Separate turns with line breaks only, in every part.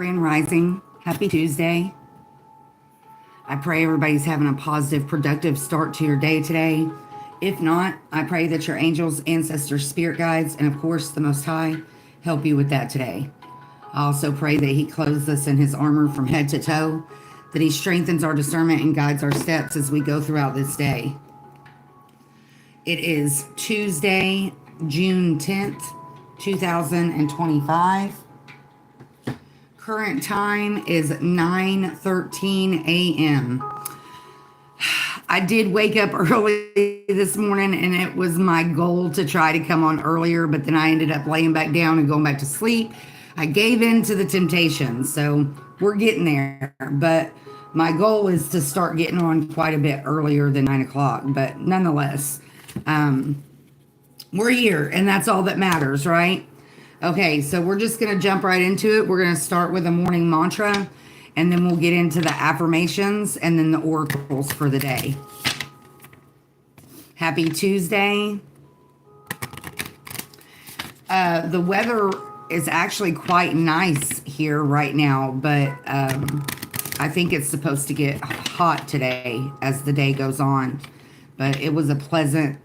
Grand Rising. Happy Tuesday. I pray everybody's having a positive, productive start to your day today. If not, I pray that your angels, ancestors, spirit guides, and of course the Most High help you with that today. I also pray that He clothes us in His armor from head to toe, that He strengthens our discernment and guides our steps as we go throughout this day. It is Tuesday, June 10th, 2025. Current time is 9:13 a.m. I did wake up early this morning, and it was my goal to try to come on earlier, but then I ended up laying back down and going back to sleep. I gave in to the temptation, so we're getting there. But my goal is to start getting on quite a bit earlier than 9 o'clock. But nonetheless, we're here, and that's all that matters, right? Okay, so we're just going to jump right into it. We're going to start with a morning mantra, and then we'll get into the affirmations and then the oracles for the day. Happy Tuesday. The weather is actually quite nice here right now, but I think it's supposed to get hot today as the day goes on. But it was a pleasant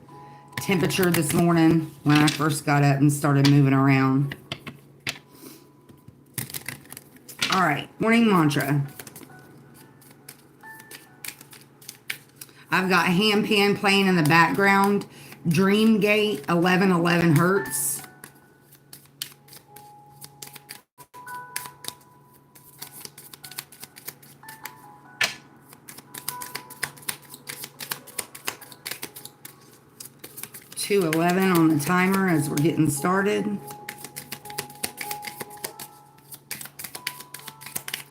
temperature this morning when I first got up and started moving around. All right, morning mantra. I've got handpan playing in the background. Dreamgate 1111 hertz. $2:11 on the timer as we're getting started.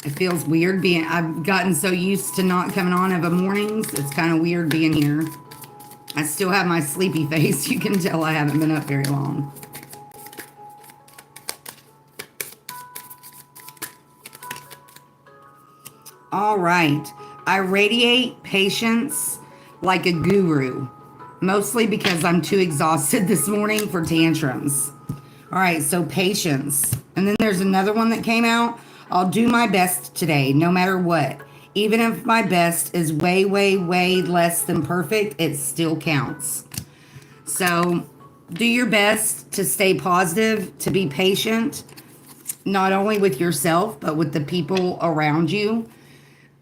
It feels weird being, I've gotten so used to not coming on of a mornings. It's kind of weird being here. I still have my sleepy face. You can tell I haven't been up very long. All right. I radiate patience like a guru. Mostly because I'm too exhausted this morning for tantrums. All right, so patience. And then there's another one that came out. I'll do my best today, no matter what. Even if my best is way, way, way less than perfect, it still counts. So do your best to stay positive, to be patient, not only with yourself, but with the people around you.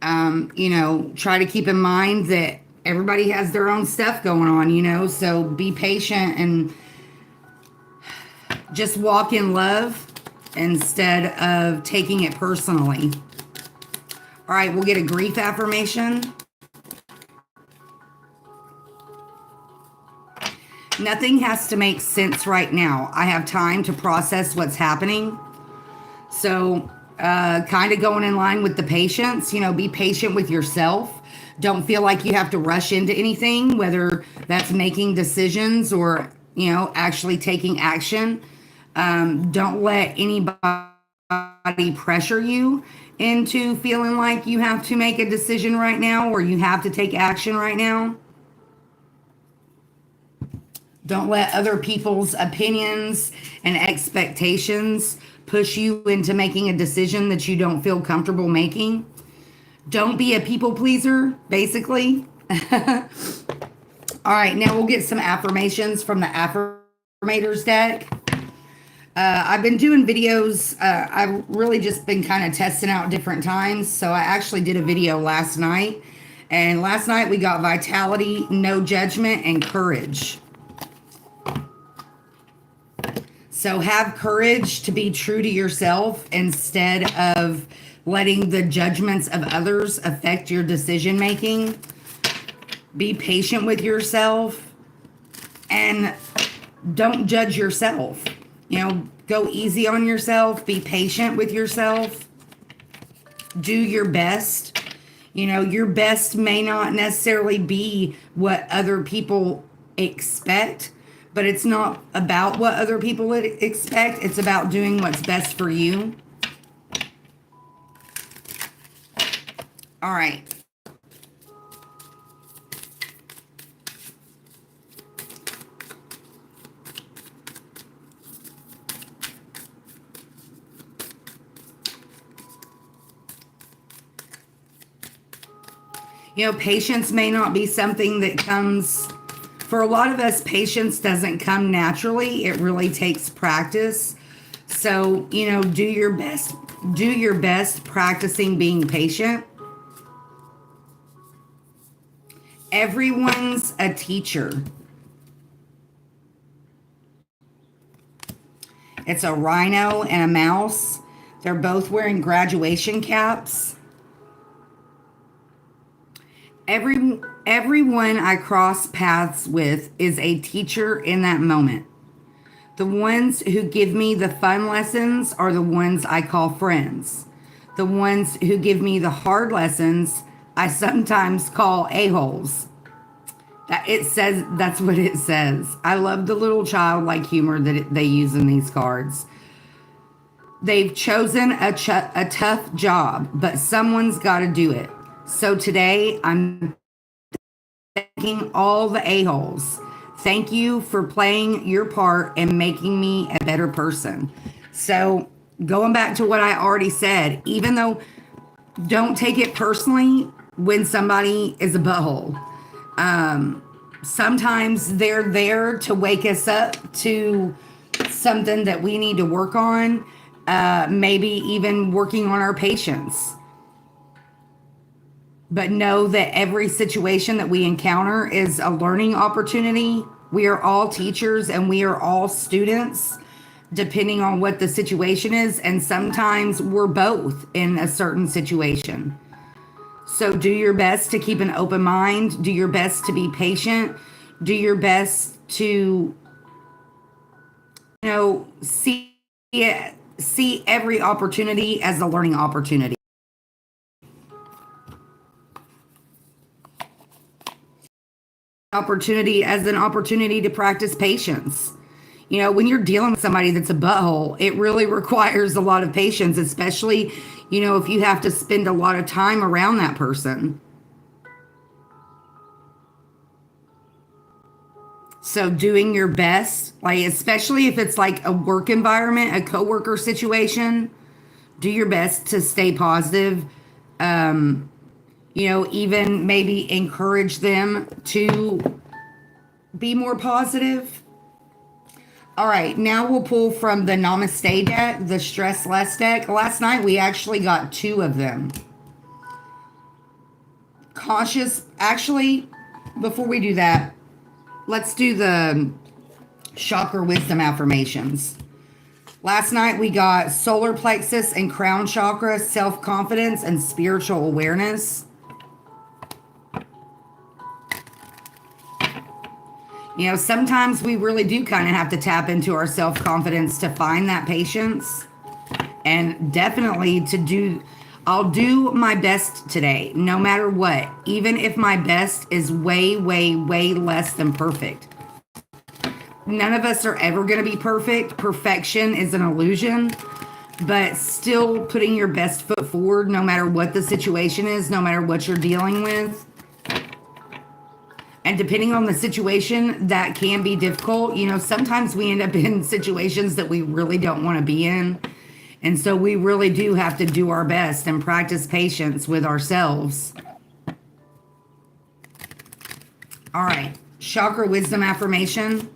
Try to keep in mind that everybody has their own stuff going on, so be patient and just walk in love instead of taking it personally. All right, we'll get a grief affirmation. Nothing has to make sense right now. I have time to process what's happening. So kind of going in line with the patience, be patient with yourself. Don't feel like you have to rush into anything, whether that's making decisions or, actually taking action. Don't let anybody pressure you into feeling like you have to make a decision right now or you have to take action right now. Don't let other people's opinions and expectations push you into making a decision that you don't feel comfortable making. Don't be a people pleaser, basically. All right, now we'll get some affirmations from the affirmators deck. I've been doing videos. I've really just been kind of testing out different times. So I actually did a video last night. And last night we got vitality, no judgment, and courage. So have courage to be true to yourself instead of letting the judgments of others affect your decision making. Be patient with yourself and don't judge yourself. Go easy on yourself. Be patient with yourself. Do your best. Your best may not necessarily be what other people expect, but it's not about what other people expect. It's about doing what's best for you. All right. Patience may not be something that comes, for a lot of us, patience doesn't come naturally. It really takes practice. So, do your best. Do your best practicing being patient. Everyone's a teacher. It's a rhino and a mouse. They're both wearing graduation caps. Everyone I cross paths with is a teacher in that moment. The ones who give me the fun lessons are the ones I call friends. The ones who give me the hard lessons, I sometimes call a-holes. That's what it says. I love the little childlike humor that they use in these cards. They've chosen a tough job, but someone's got to do it. So today, I'm thanking all the a-holes. Thank you for playing your part and making me a better person. So, going back to what I already said, even though don't take it personally when somebody is a butthole. Sometimes they're there to wake us up to something that we need to work on, maybe even working on our patience. But know that every situation that we encounter is a learning opportunity. We are all teachers and we are all students, depending on what the situation is. And sometimes we're both in a certain situation. So do your best to keep an open mind. Do your best to be patient. Do your best to, see every opportunity as a learning opportunity. Opportunity as an opportunity to practice patience. When you're dealing with somebody that's a butthole, it really requires a lot of patience, especially, if you have to spend a lot of time around that person. So doing your best, especially if it's like a work environment, a coworker situation, do your best to stay positive. Even maybe encourage them to be more positive. All right, now we'll pull from the Namaste deck, the Stress Less deck. Last night we actually got 2 of them. Actually, before we do that, let's do the Chakra Wisdom affirmations. Last night we got solar plexus and crown chakra, self-confidence and spiritual awareness. Sometimes we really do kind of have to tap into our self-confidence to find that patience. And definitely I'll do my best today, no matter what, even if my best is way, way, way less than perfect. None of us are ever going to be perfect. Perfection is an illusion, but still putting your best foot forward, no matter what the situation is, no matter what you're dealing with. And depending on the situation, that can be difficult. Sometimes we end up in situations that we really don't want to be in. And so we really do have to do our best and practice patience with ourselves. All right, Chakra Wisdom affirmation.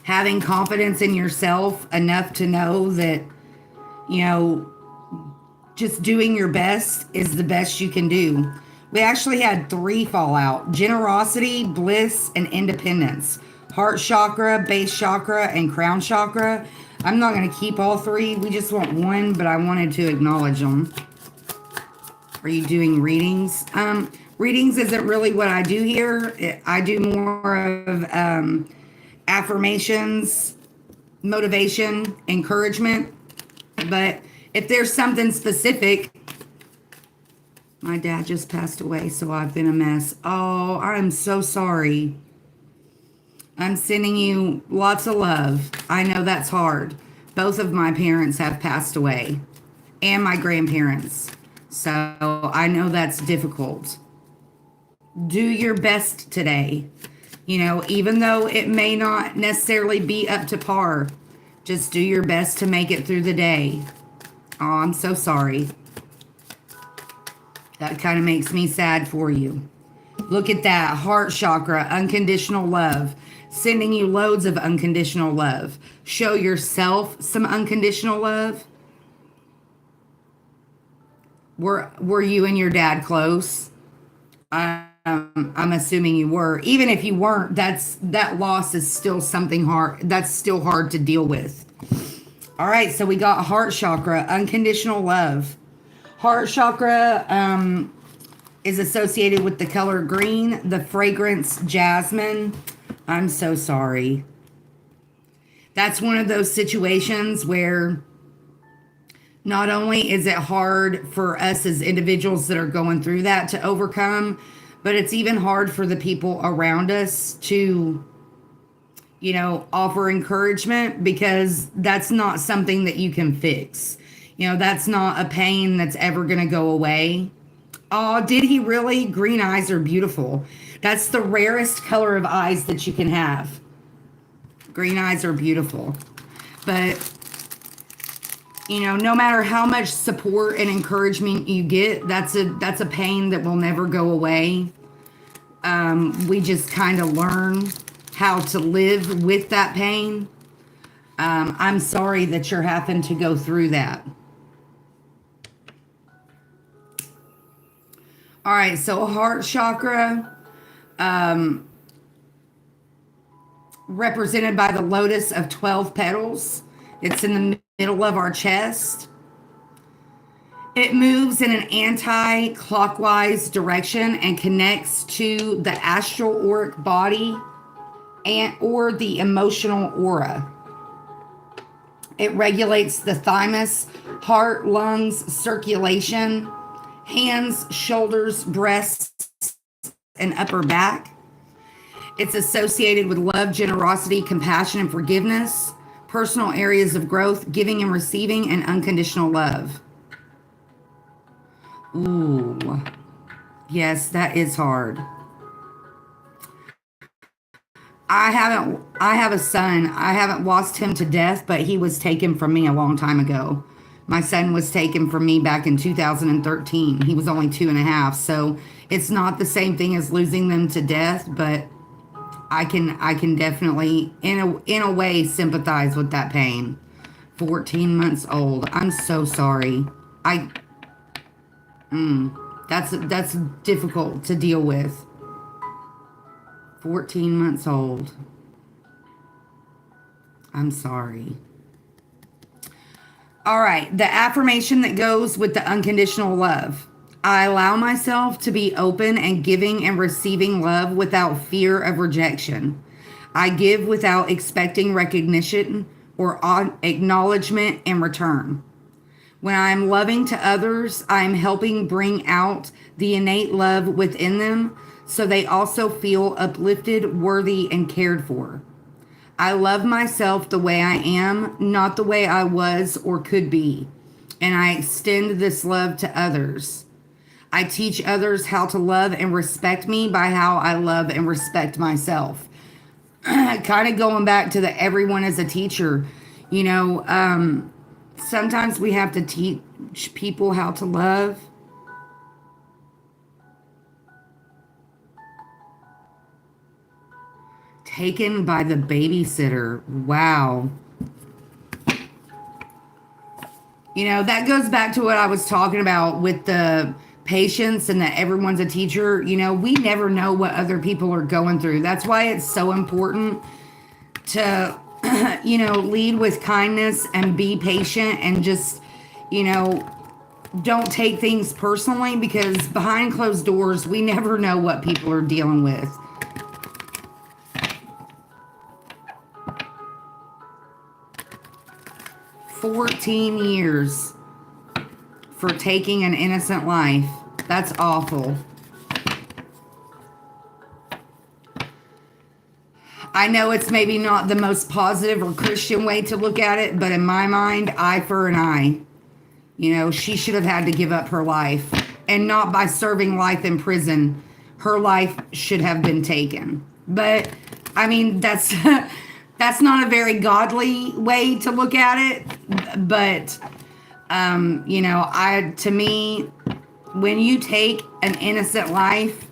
Having confidence in yourself enough to know that, just doing your best is the best you can do. We actually had 3 fall out: generosity, bliss, and independence. Heart chakra, base chakra, and crown chakra. I'm not going to keep all 3. We just want 1, but I wanted to acknowledge them. Are you doing readings? Readings isn't really what I do here. I do more of affirmations, motivation, encouragement. But if there's something specific, my dad just passed away, so I've been a mess. Oh, I'm so sorry. I'm sending you lots of love. I know that's hard. Both of my parents have passed away, and my grandparents. So I know that's difficult. Do your best today. Even though it may not necessarily be up to par, just do your best to make it through the day. Oh, I'm so sorry. That kind of makes me sad for you. Look at that. Heart chakra, unconditional love. Sending you loads of unconditional love. Show yourself some unconditional love. Were you and your dad close? I'm assuming you were. Even if you weren't, that loss is still something hard. That's still hard to deal with. All right, so we got heart chakra, unconditional love. Heart chakra is associated with the color green, the fragrance jasmine. I'm so sorry. That's one of those situations where not only is it hard for us as individuals that are going through that to overcome, but it's even hard for the people around us to, offer encouragement, because that's not something that you can fix. That's not a pain that's ever going to go away. Oh, did he really? Green eyes are beautiful. That's the rarest color of eyes that you can have. Green eyes are beautiful. But no matter how much support and encouragement you get, that's a pain that will never go away. We just kind of learn how to live with that pain. I'm sorry that you're having to go through that. All right, so heart chakra, represented by the lotus of 12 petals. It's in the middle of our chest. It moves in an anti-clockwise direction and connects to the astral auric body or the emotional aura. It regulates the thymus, heart, lungs, circulation, hands, shoulders, breasts, and upper back. It's associated with love, generosity, compassion, and forgiveness, personal areas of growth, giving and receiving, and unconditional love. Ooh, yes, that is hard. I have a son. I haven't lost him to death, but he was taken from me a long time ago. My son was taken from me back in 2013. He was only 2.5. So it's not the same thing as losing them to death, but I can definitely in a way sympathize with that pain. 14 months old. I'm so sorry. That's difficult to deal with. 14 months old. I'm sorry. All right, the affirmation that goes with the unconditional love. I allow myself to be open and giving and receiving love without fear of rejection. I give without expecting recognition or acknowledgement in return. When I am loving to others, I am helping bring out the innate love within them so they also feel uplifted, worthy, and cared for. I love myself the way I am, not the way I was or could be, and I extend this love to others. I teach others how to love and respect me by how I love and respect myself. Kind of going back to the everyone is a teacher, sometimes we have to teach people how to love. Taken by the babysitter. Wow. That goes back to what I was talking about with the patience and that everyone's a teacher. We never know what other people are going through. That's why it's so important to, lead with kindness and be patient and just, don't take things personally, because behind closed doors, we never know what people are dealing with. $14 years for taking an innocent life. That's awful. I know it's maybe not the most positive or Christian way to look at it, but in my mind, eye for an eye. She should have had to give up her life, and not by serving life in prison. Her life should have been taken. But, that's that's not a very godly way to look at it. But, to me, When you take an innocent life,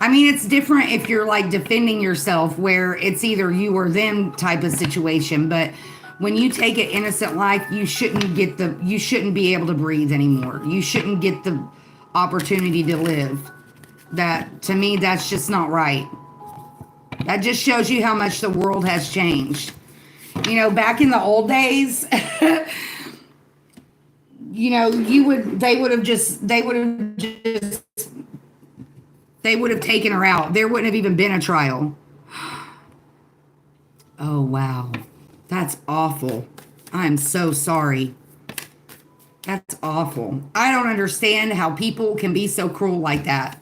I mean, it's different if you're like defending yourself where it's either you or them type of situation, but when you take an innocent life, you shouldn't be able to breathe anymore. You shouldn't get the opportunity to live. That, to me, that's just not right. That just shows you how much the world has changed. Back in the old days, they would have taken her out. There wouldn't have even been a trial. Oh, wow. That's awful. I'm so sorry. That's awful. I don't understand how people can be so cruel like that.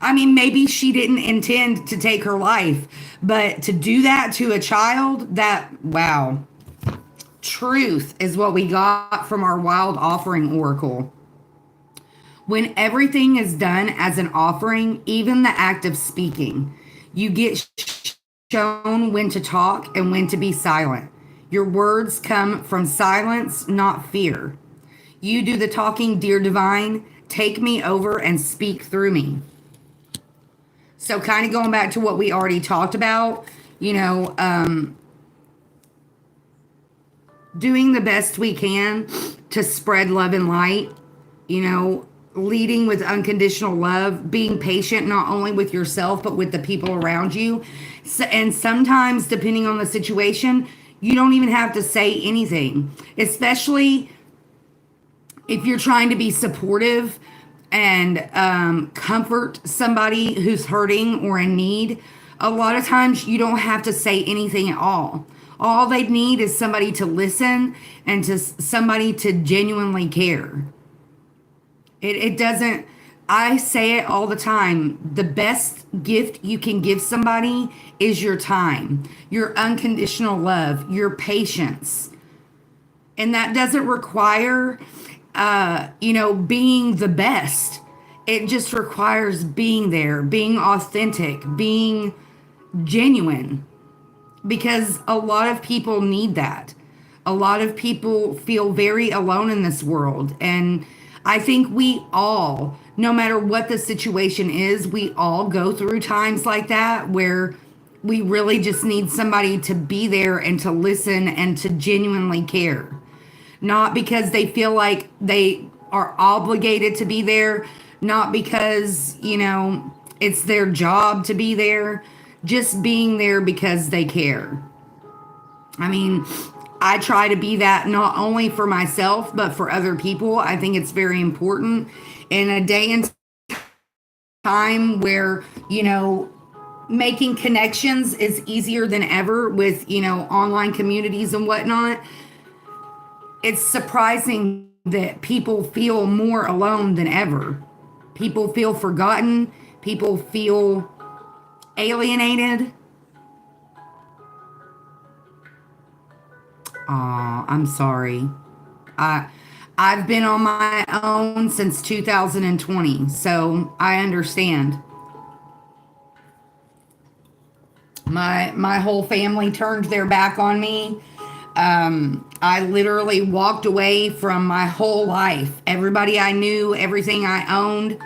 I mean, maybe she didn't intend to take her life, but to do that to a child, wow. Truth is what we got from our wild offering oracle. When everything is done as an offering, even the act of speaking, you get shown when to talk and when to be silent. Your words come from silence, not fear. You do the talking, dear divine. Take me over and speak through me. So kind of going back to what we already talked about, doing the best we can to spread love and light, leading with unconditional love, being patient not only with yourself but with the people around you. And sometimes, depending on the situation, you don't even have to say anything, especially if you're trying to be supportive and comfort somebody who's hurting or in need. A lot of times you don't have to say anything at all. All they need is somebody to listen and to somebody to genuinely care. It doesn't, I say it all the time. The best gift you can give somebody is your time, your unconditional love, your patience. And that doesn't require, being the best. It just requires being there, being authentic, being genuine. Because a lot of people need that. A lot of people feel very alone in this world. And I think we all, no matter what the situation is, we all go through times like that where we really just need somebody to be there and to listen and to genuinely care. Not because they feel like they are obligated to be there, not because, it's their job to be there, just being there because they care. I mean, I try to be that not only for myself, but for other people. I think it's very important in a day and time where, making connections is easier than ever with, online communities and whatnot. It's surprising that people feel more alone than ever. People feel forgotten. People feel alienated. Aw, I'm sorry. I've been on my own since 2020, so I understand. My whole family turned their back on me. I literally walked away from my whole life. Everybody I knew, everything I owned.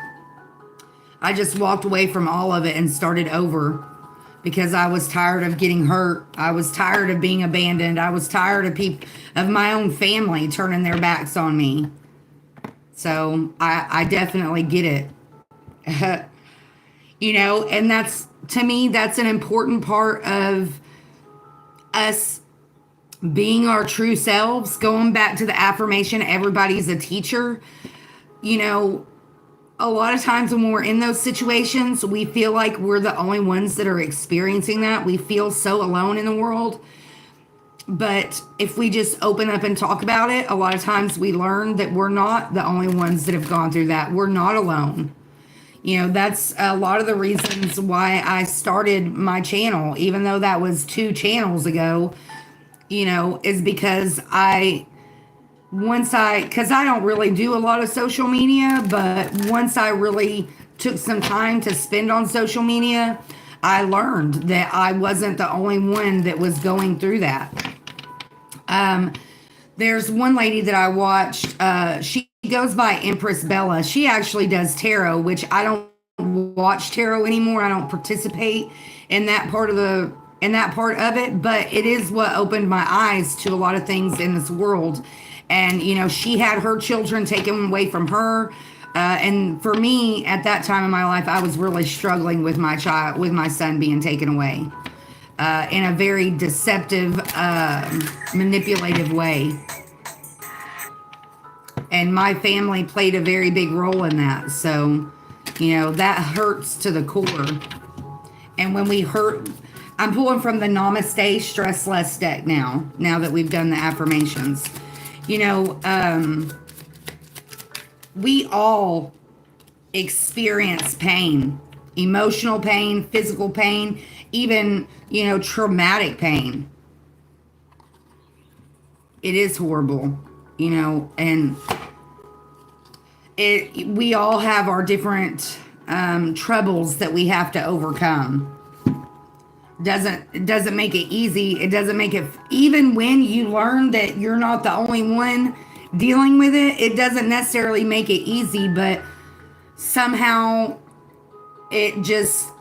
I just walked away from all of it and started over because I was tired of getting hurt. I was tired of being abandoned. I was tired of my own family turning their backs on me. So I definitely get it. And that's, to me, that's an important part of us being our true selves. Going back to the affirmation, everybody's a teacher. A lot of times when we're in those situations, we feel like we're the only ones that are experiencing that. We feel so alone in the world. But if we just open up and talk about it, a lot of times we learn that we're not the only ones that have gone through that. We're not alone. That's a lot of the reasons why I started my channel, even though that was 2 channels ago, is because because I don't really do a lot of social media, but once I really took some time to spend on social media, I learned that I wasn't the only one that was going through that. There's one lady that I watched. She goes by Empress Bella. She actually does tarot, which I don't watch tarot anymore. I don't participate in that part of it, but it is what opened my eyes to a lot of things in this world. And she had her children taken away from her. And for me, at that time in my life, I was really struggling with my son being taken away in a very deceptive, manipulative way. And my family played a very big role in that. So, that hurts to the core. And when we hurt, I'm pulling from the Namaste Stress Less deck now that we've done the affirmations. We all experience pain, emotional pain, physical pain, even, traumatic pain. It is horrible, and we all have our different troubles that we have to overcome. It doesn't make it easy. It doesn't make it, even when you learn that you're not the only one dealing with it, it doesn't necessarily make it easy, but somehow it's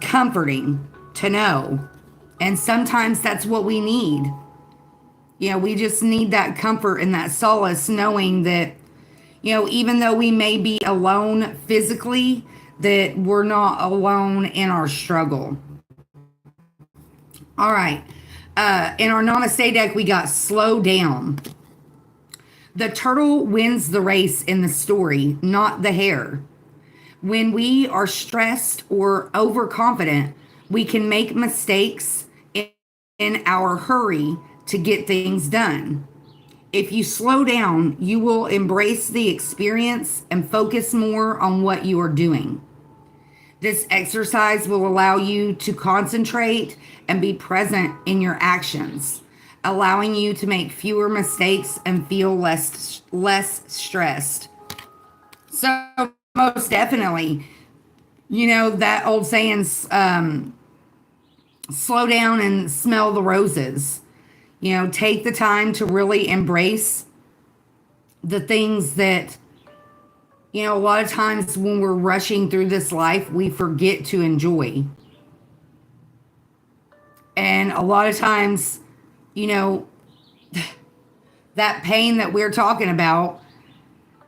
comforting to know. And sometimes that's what we need. We just need that comfort and that solace, knowing that, even though we may be alone physically, that we're not alone in our struggle. All right. In our Namaste deck, we got slow down. The turtle wins the race in the story, not the hare. When we are stressed or overconfident, we can make mistakes in our hurry to get things done. If you slow down, you will embrace the experience and focus more on what you are doing. This exercise will allow you to concentrate and be present in your actions, allowing you to make fewer mistakes and feel less stressed. So most definitely, that old saying, slow down and smell the roses. Take the time to really embrace the things that, a lot of times when we're rushing through this life, we forget to enjoy. And a lot of times, that pain that we're talking about,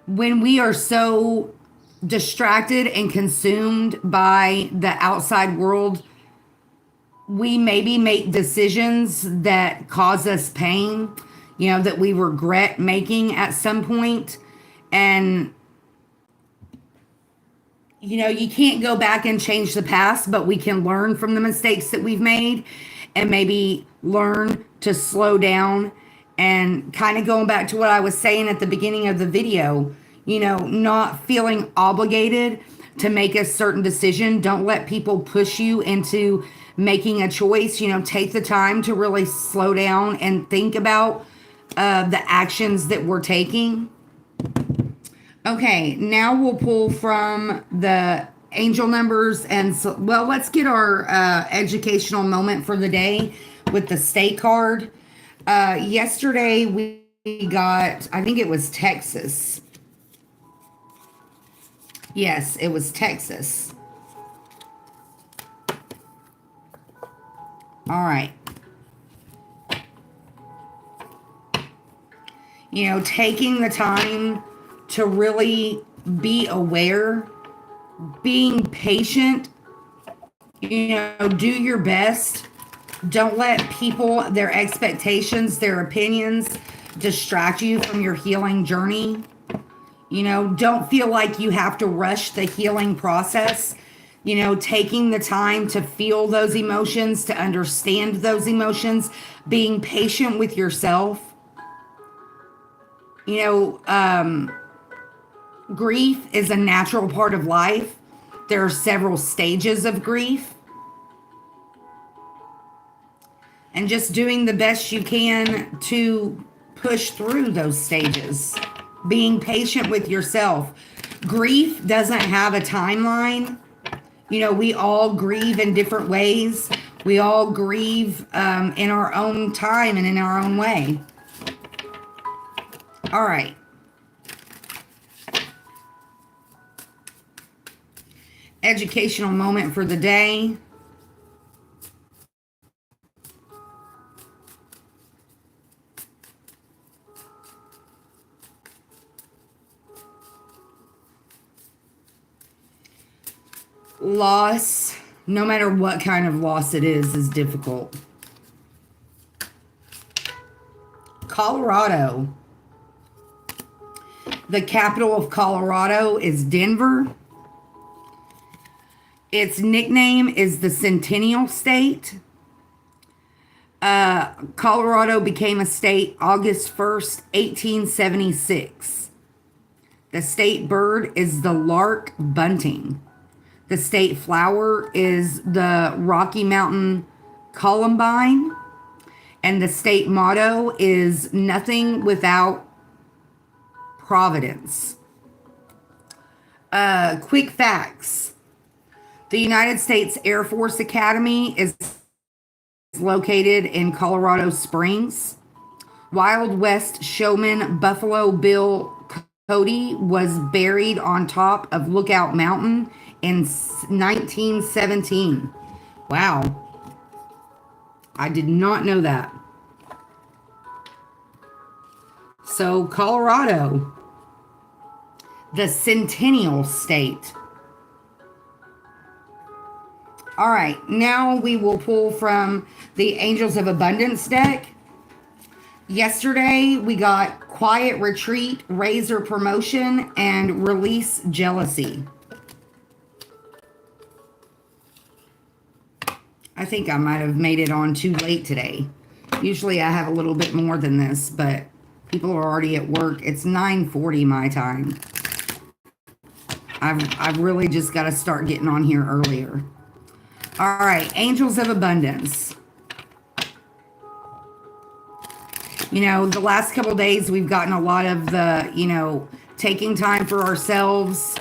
when we are so distracted and consumed by the outside world, we maybe make decisions that cause us pain, that we regret making at some point. And, you can't go back and change the past, but we can learn from the mistakes that we've made and maybe learn to slow down. And kind of going back to what I was saying at the beginning of the video, not feeling obligated to make a certain decision. Don't let people push you into making a choice. Take the time to really slow down and think about the actions that we're taking. Okay, now we'll pull from the angel numbers. And let's get our educational moment for the day with the state card. Yesterday we got, I think it was Texas. Yes, it was Texas. All right. Taking the time to really be aware, being patient, do your best. Don't let people, their expectations, their opinions distract you from your healing journey. Don't feel like you have to rush the healing process. Taking the time to feel those emotions, to understand those emotions, being patient with yourself. Grief is a natural part of life. There are several stages of grief. And just doing the best you can to push through those stages. Being patient with yourself. Grief doesn't have a timeline. We all grieve in different ways. We all grieve in our own time and in our own way. All right. Educational moment for the day. Loss, no matter what kind of loss it is difficult. Colorado. The capital of Colorado is Denver. Its nickname is the Centennial State. Colorado became a state August 1st, 1876. The state bird is the lark bunting. The state flower is the Rocky Mountain columbine. And the state motto is nothing without Providence. Quick facts. The United States Air Force Academy is located in Colorado Springs. Wild West showman Buffalo Bill Cody was buried on top of Lookout Mountain in 1917. Wow. I did not know that. So, Colorado, the Centennial State. All right, now we will pull from the Angels of Abundance deck. Yesterday, we got Quiet Retreat, Razor Promotion, and Release Jealousy. I think I might have made it on too late today. Usually I have a little bit more than this, but people are already at work. It's 9:40 my time. I've really just got to start getting on here earlier. All right, Angels of Abundance. You know, the last couple of days we've gotten a lot of the, taking time for ourselves,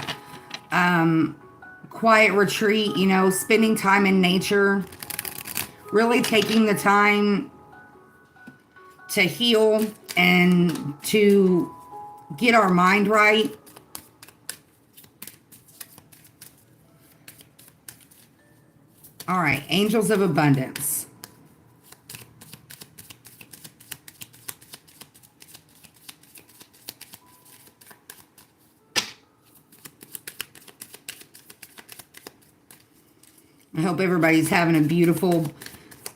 quiet retreat, spending time in nature, really taking the time to heal and to get our mind right. All right, Angels of Abundance. I hope everybody's having a beautiful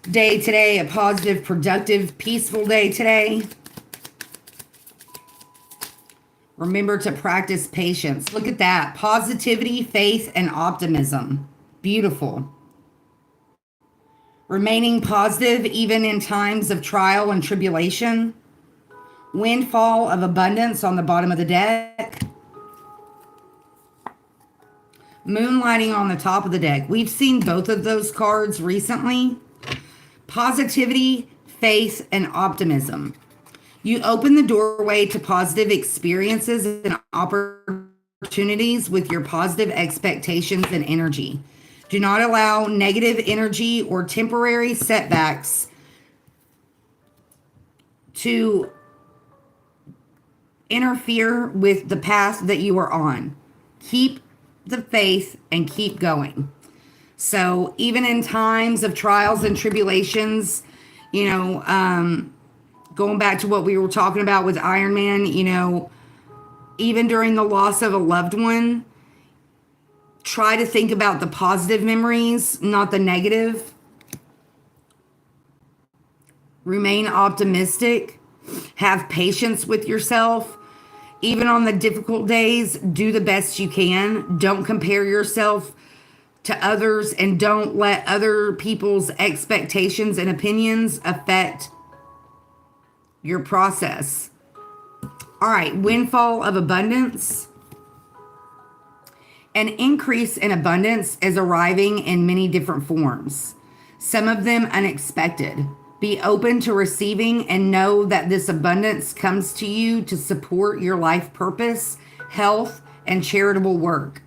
day today, a positive, productive, peaceful day today. Remember to practice patience. Look at that. Positivity, faith, and optimism. Beautiful. Remaining positive even in times of trial and tribulation. Windfall of abundance on the bottom of the deck. Moonlighting on the top of the deck. We've seen both of those cards recently. Positivity, faith, and optimism. You open the doorway to positive experiences and opportunities with your positive expectations and energy. Do not allow negative energy or temporary setbacks to interfere with the path that you are on. Keep the faith and keep going. So even in times of trials and tribulations, going back to what we were talking about with Iron Man, even during the loss of a loved one, try to think about the positive memories, not the negative. Remain optimistic. Have patience with yourself. Even on the difficult days, do the best you can. Don't compare yourself to others and don't let other people's expectations and opinions affect your process. All right, windfall of abundance. An increase in abundance is arriving in many different forms, some of them unexpected. Be open to receiving and know that this abundance comes to you to support your life purpose, health, and charitable work.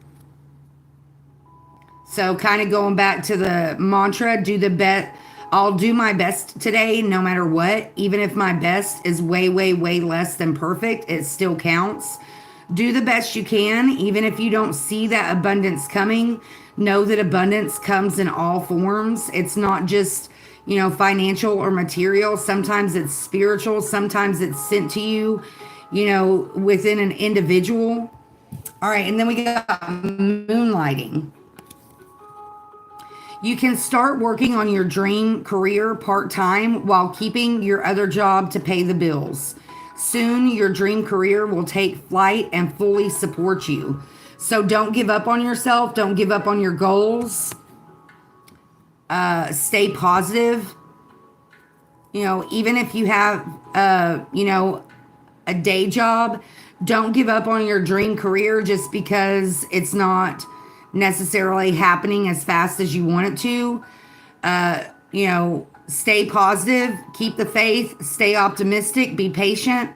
So kind of going back to the mantra, do the best. I'll do my best today no matter what. Even if my best is way, way, way less than perfect, it still counts. Do the best you can, even if you don't see that abundance coming. Know that abundance comes in all forms. It's not just, financial or material. Sometimes it's spiritual. Sometimes it's sent to you, within an individual. All right, and then we got moonlighting. You can start working on your dream career part-time while keeping your other job to pay the bills. Soon, your dream career will take flight and fully support you. So don't give up on yourself. Don't give up on your goals. Stay positive. Even if you have, a day job, don't give up on your dream career just because it's not necessarily happening as fast as you want it to. Stay positive, keep the faith, stay optimistic, be patient,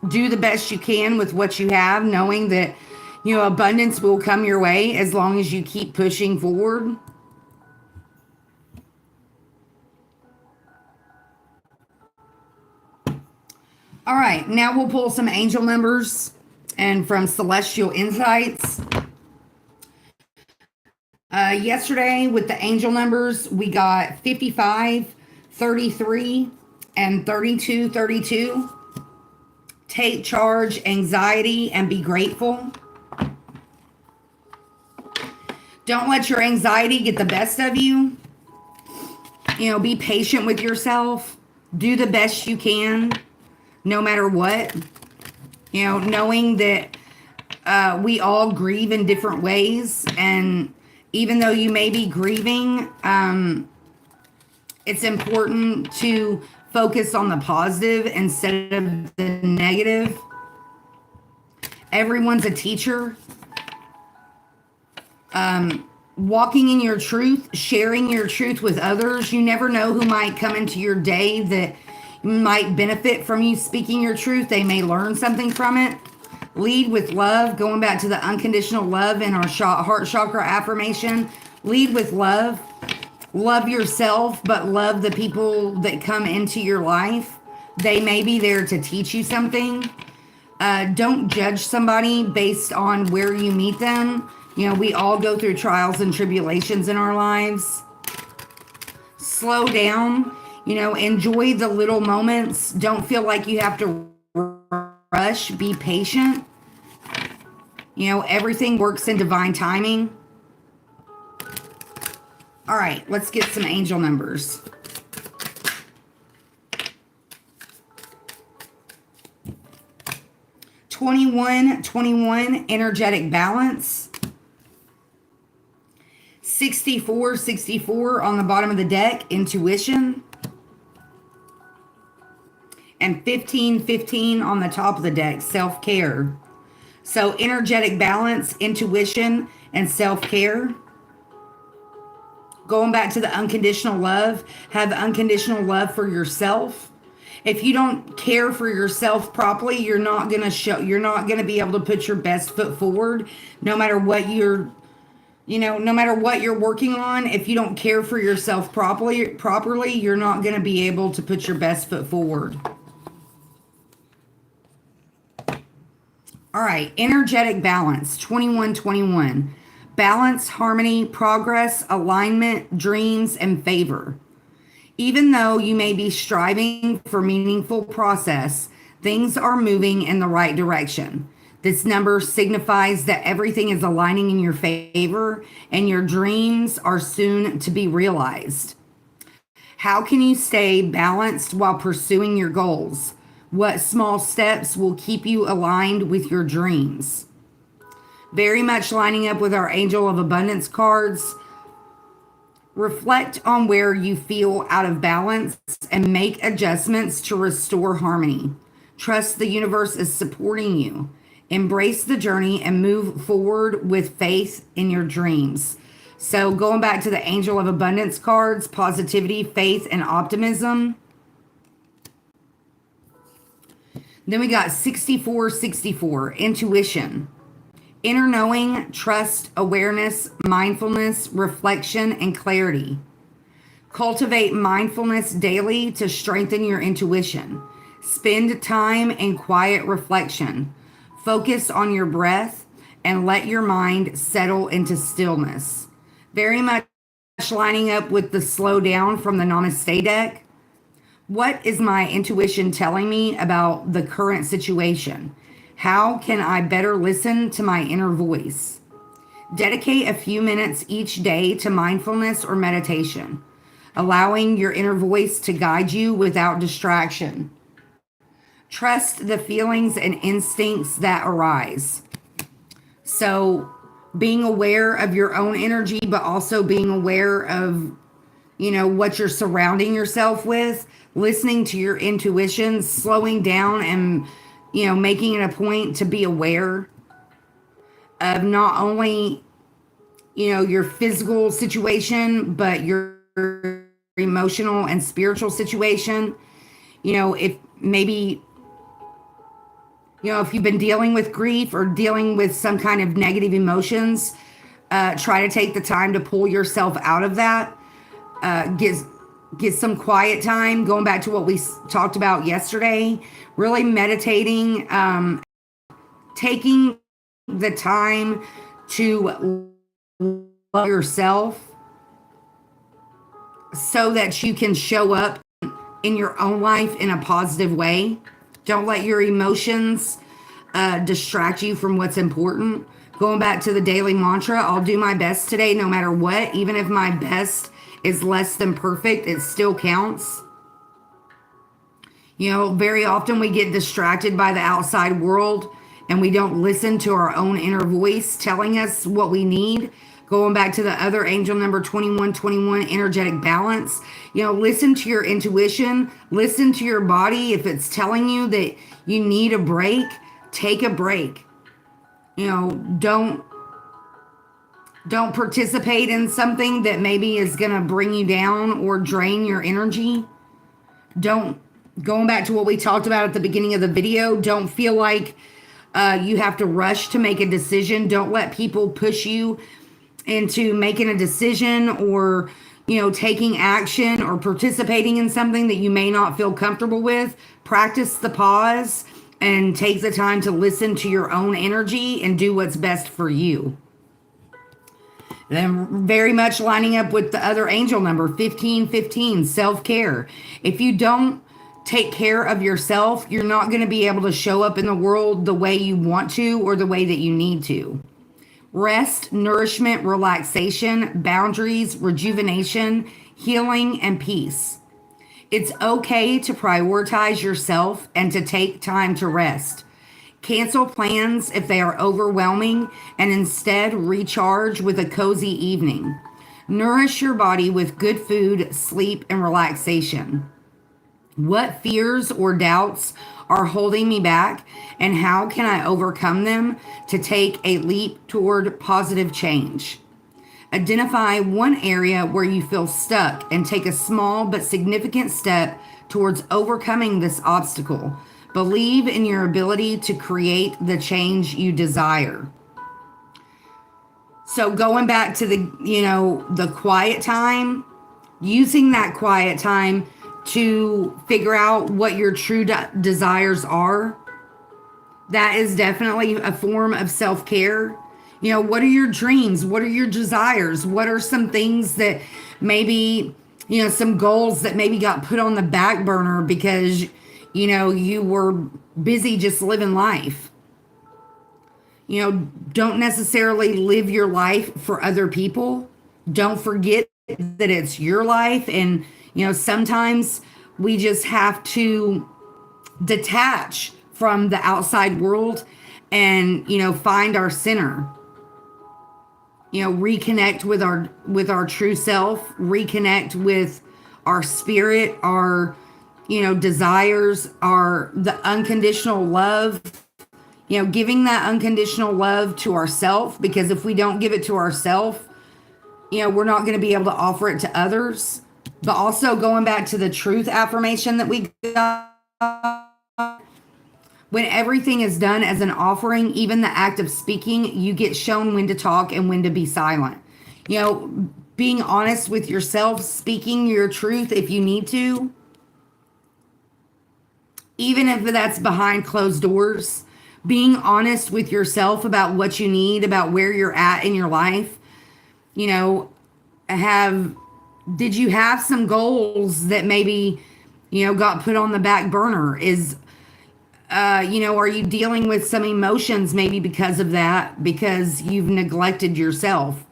do the best you can with what you have, knowing that, abundance will come your way as long as you keep pushing forward. All right, now we'll pull some angel numbers and from Celestial Insights. Yesterday with the angel numbers, we got 55, 33, and 3232. Take charge, anxiety, and be grateful. Don't let your anxiety get the best of you. Be patient with yourself. Do the best you can, no matter what. Knowing that we all grieve in different ways, and even though you may be grieving, it's important to focus on the positive instead of the negative. Everyone's a teacher. Walking in your truth, sharing your truth with others. You never know who might come into your day that might benefit from you speaking your truth. They may learn something from it. Lead with love. Going back to the unconditional love in our heart chakra affirmation. Lead with love. Love yourself, but love the people that come into your life. They may be there to teach you something. Don't judge somebody based on where you meet them. We all go through trials and tribulations in our lives. Slow down. Enjoy the little moments. Don't feel like you have to rush. Be patient. Everything works in divine timing. All right, let's get some angel numbers. (21) energetic balance. 64 on the bottom of the deck, intuition. And 15 on the top of the deck, self-care. So energetic balance, intuition, and self-care. Going back to the unconditional love, have unconditional love for yourself. If you don't care for yourself properly, you're not going to be able to put your best foot forward, no matter what no matter what you're working on. If you don't care for yourself properly, you're not going to be able to put your best foot forward. All right, energetic balance, 21. Balance, harmony, progress, alignment, dreams, and favor. Even though you may be striving for meaningful process, things are moving in the right direction. This number signifies that everything is aligning in your favor and your dreams are soon to be realized. How can you stay balanced while pursuing your goals? What small steps will keep you aligned with your dreams? Very much lining up with our Angel of Abundance cards. Reflect on where you feel out of balance and make adjustments to restore harmony. Trust the universe is supporting you. Embrace the journey and move forward with faith in your dreams. So going back to the Angel of Abundance cards, positivity, faith, and optimism. Then we got 64, intuition. Inner knowing, trust, awareness, mindfulness, reflection, and clarity. Cultivate mindfulness daily to strengthen your intuition. Spend time in quiet reflection. Focus on your breath and let your mind settle into stillness. Very much lining up with the slow down from the Namaste deck. What is my intuition telling me about the current situation? How can I better listen to my inner voice? Dedicate a few minutes each day to mindfulness or meditation, allowing your inner voice to guide you without distraction. Trust the feelings and instincts that arise. So, being aware of your own energy, but also being aware of, what you're surrounding yourself with, listening to your intuition, slowing down and, making it a point to be aware of not only, your physical situation, but your emotional and spiritual situation. If maybe, if you've been dealing with grief or dealing with some kind of negative emotions, try to take the time to pull yourself out of that. Get some quiet time, going back to what we talked about yesterday, really meditating, taking the time to love yourself so that you can show up in your own life in a positive way. Don't let your emotions distract you from what's important. Going back to the daily mantra, I'll do my best today no matter what. Even if my best is less than perfect, it still counts. Very often we get distracted by the outside world and we don't listen to our own inner voice telling us what we need. Going back to the other angel number 2121, energetic balance. Listen to your intuition, listen to your body. If it's telling you that you need a break, take a break. Don't participate in something that maybe is going to bring you down or drain your energy. Going back to what we talked about at the beginning of the video, don't feel like you have to rush to make a decision. Don't let people push you into making a decision or, taking action or participating in something that you may not feel comfortable with. Practice the pause and take the time to listen to your own energy and do what's best for you. Then very much lining up with the other angel number 1515, self-care. If you don't take care of yourself, you're not going to be able to show up in the world the way you want to or the way that you need to. Rest, nourishment, relaxation, boundaries, rejuvenation, healing, and peace. It's okay to prioritize yourself and to take time to rest. Cancel plans if they are overwhelming and instead recharge with a cozy evening. Nourish your body with good food, sleep, and relaxation. What fears or doubts are holding me back, and how can I overcome them to take a leap toward positive change? Identify one area where you feel stuck and take a small but significant step towards overcoming this obstacle. Believe in your ability to create the change you desire. So going back to the quiet time, using that quiet time to figure out what your true desires are, that is definitely a form of self-care. What are your dreams? What are your desires? What are some things that maybe, some goals that maybe got put on the back burner because, you were busy just living life? Don't necessarily live your life for other people. Don't forget that it's your life. And, sometimes we just have to detach from the outside world and, find our center. Reconnect with our true self, reconnect with our spirit, our, desires, the unconditional love, giving that unconditional love to ourselves, because if we don't give it to ourselves, we're not going to be able to offer it to others. But also going back to the truth affirmation that we got, when everything is done as an offering, even the act of speaking, you get shown when to talk and when to be silent. being honest with yourself, speaking your truth if you need to, even if that's behind closed doors, being honest with yourself about what you need, about where you're at in your life. You know, have did you have some goals that maybe, got put on the back burner? Are you dealing with some emotions maybe because of that, because you've neglected yourself?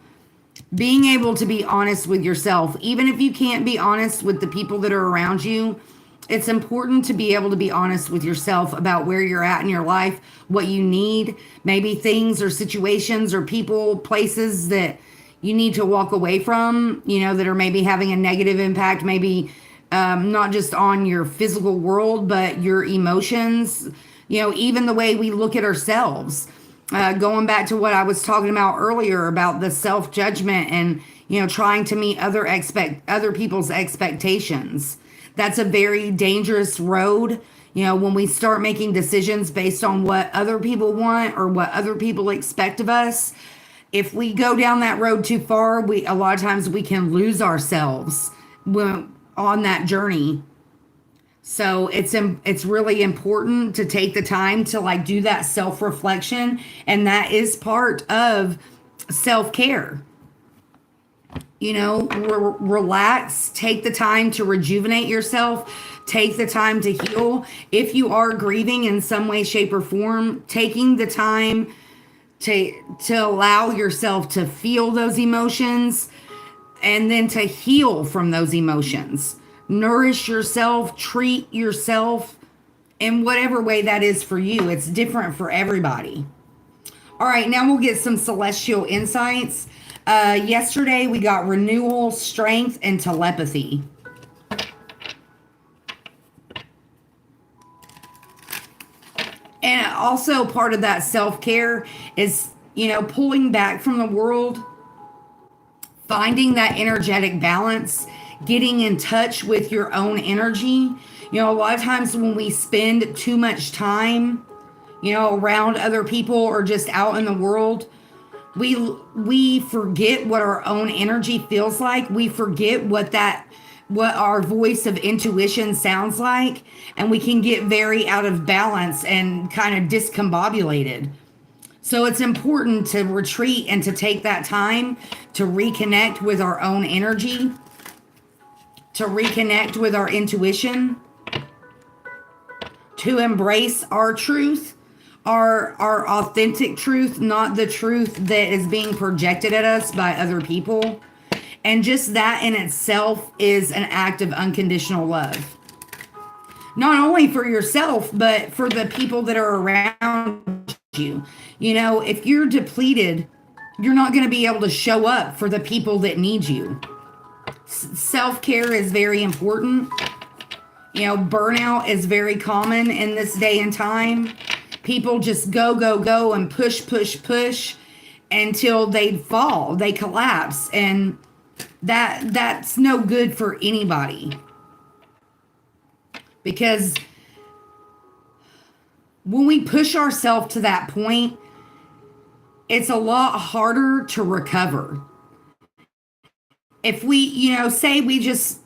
Being able to be honest with yourself, even if you can't be honest with the people that are around you, it's important to be able to be honest with yourself about where you're at in your life, what you need, maybe things or situations or people, places that you need to walk away from, that are maybe having a negative impact, maybe not just on your physical world, but your emotions, even the way we look at ourselves. Going back to what I was talking about earlier about the self-judgment and, trying to meet other people's expectations. That's a very dangerous road. When we start making decisions based on what other people want or what other people expect of us, if we go down that road too far, a lot of times we can lose ourselves on that journey. So it's really important to take the time to like do that self-reflection, and that is part of self-care. Relax, take the time to rejuvenate yourself, take the time to heal. If you are grieving in some way, shape, or form, taking the time to allow yourself to feel those emotions and then to heal from those emotions. Nourish yourself, treat yourself in whatever way that is for you. It's different for everybody. All right, now we'll get some celestial insights. Yesterday we got renewal, strength, and telepathy. And also part of that self-care is, pulling back from the world, finding that energetic balance, getting in touch with your own energy. A lot of times when we spend too much time, around other people or just out in the world, we forget what our own energy feels like. We forget what our voice of intuition sounds like, and we can get very out of balance and kind of discombobulated. So it's important to retreat and to take that time to reconnect with our own energy, to reconnect with our intuition, to embrace our truth, our authentic truth, not the truth that is being projected at us by other people. And just that in itself is an act of unconditional love. Not only for yourself, but for the people that are around you. If you're depleted, you're not going to be able to show up for the people that need you. Self-care is very important. Burnout is very common in this day and time. People just go and push until they fall, they collapse, and that's no good for anybody. Because when we push ourselves to that point, it's a lot harder to recover. If we, say we just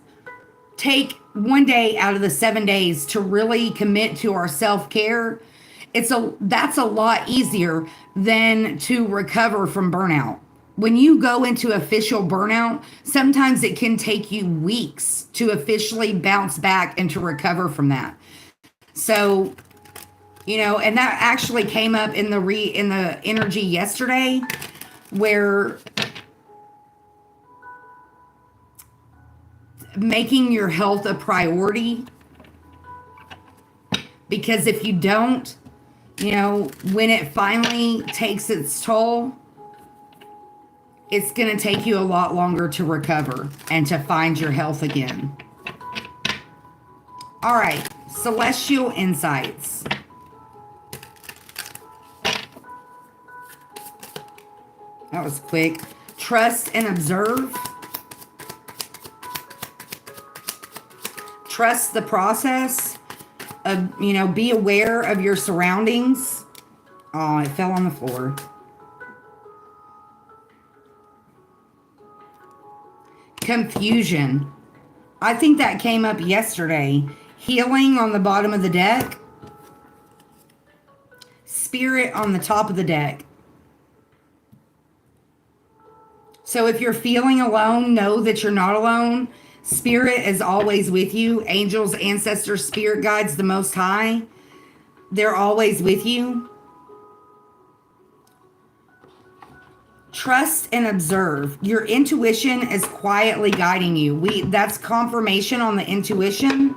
take one day out of the 7 days to really commit to our self-care, that's a lot easier than to recover from burnout. When you go into official burnout, sometimes it can take you weeks to officially bounce back and to recover from that. So, and that actually came up in the energy yesterday, where making your health a priority, because if you don't, when it finally takes its toll, it's going to take you a lot longer to recover and to find your health again. All right, celestial insights. That was quick. Trust and observe. Trust the process of, be aware of your surroundings. Oh, it fell on the floor. Confusion. I think that came up yesterday. Healing on the bottom of the deck. Spirit on the top of the deck. So if you're feeling alone, know that you're not alone. Spirit is always with you. Angels, ancestors, spirit guides, the Most High. They're always with you. Trust and observe. Your intuition is quietly guiding you. That's confirmation on the intuition.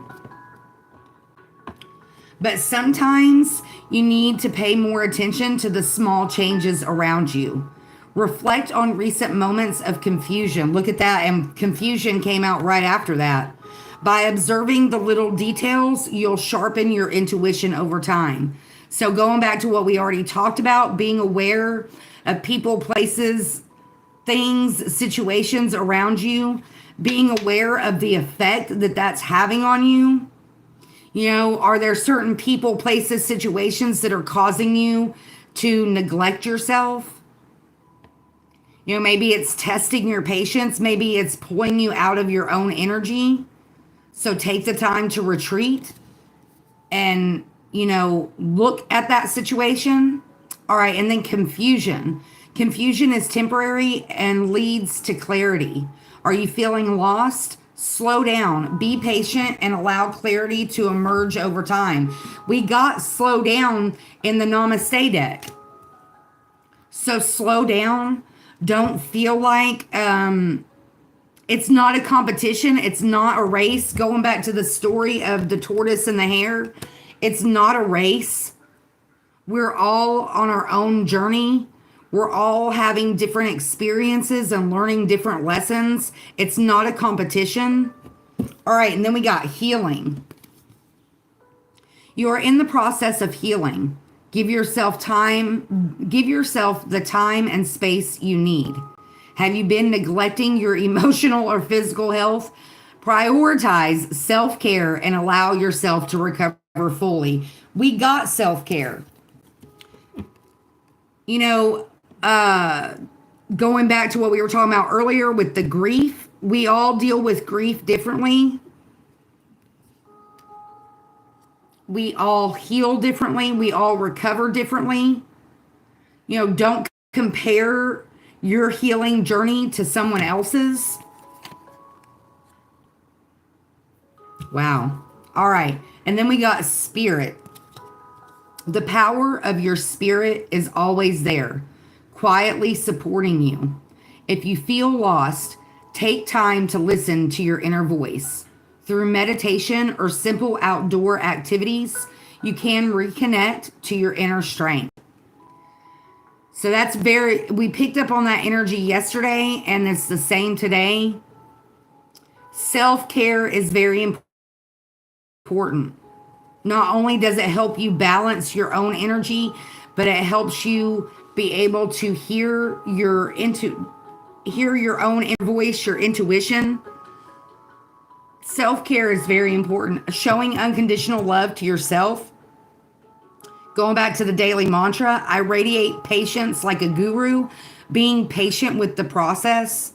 But sometimes you need to pay more attention to the small changes around you. Reflect on recent moments of confusion. Look at that. And confusion came out right after that. By observing the little details, you'll sharpen your intuition over time. So going back to what we already talked about, being aware of people, places, things, situations around you, being aware of the effect that that's having on you. You know, are there certain people, places, situations that are causing you to neglect yourself? You know, maybe it's testing your patience. Maybe it's pulling you out of your own energy. So take the time to retreat and, you know, look at that situation. All right. And then confusion. Confusion is temporary and leads to clarity. Are you feeling lost? Slow down, be patient, and allow clarity to emerge over time. We got slow down in the Namaste deck. So slow down. Don't feel like it's not a competition. It's not a race. Going back to the story of the tortoise and the hare, it's not a race. We're all on our own journey. We're all having different experiences and learning different lessons. It's not a competition. All right, and then we got healing. You are in the process of healing. Give yourself time. Give yourself the time and space you need. Have you been neglecting your emotional or physical health? Prioritize self-care and allow yourself to recover fully. We got self-care. You know, going back to what we were talking about earlier with the grief, we all deal with grief differently. We all heal differently. We all recover differently. You know, don't compare your healing journey to someone else's. Wow. All right. And then we got spirit. The power of your spirit is always there, quietly supporting you. If you feel lost, take time to listen to your inner voice. Through meditation or simple outdoor activities, you can reconnect to your inner strength. So we picked up on that energy yesterday, and it's the same today. Self-care is very important. Not only does it help you balance your own energy, but it helps you be able to hear your own inner voice, your intuition. Self-care is very important. Showing unconditional love to yourself. Going back to the daily mantra, I radiate patience like a guru, being patient with the process.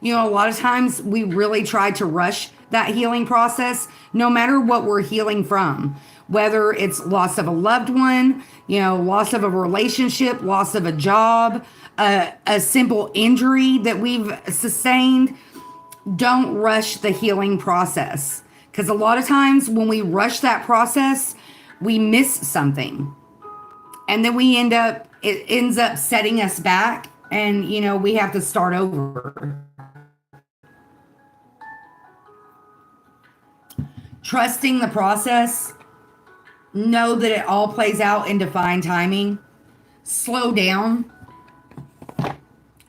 You know, a lot of times we really try to rush that healing process, no matter what we're healing from, whether it's loss of a loved one, you know, loss of a relationship, loss of a job, a simple injury that we've sustained. Don't rush the healing process, because a lot of times when we rush that process, we miss something, and then it ends up setting us back, and, you know, we have to start over. Trusting the process. Know that it all plays out in divine timing. Slow down.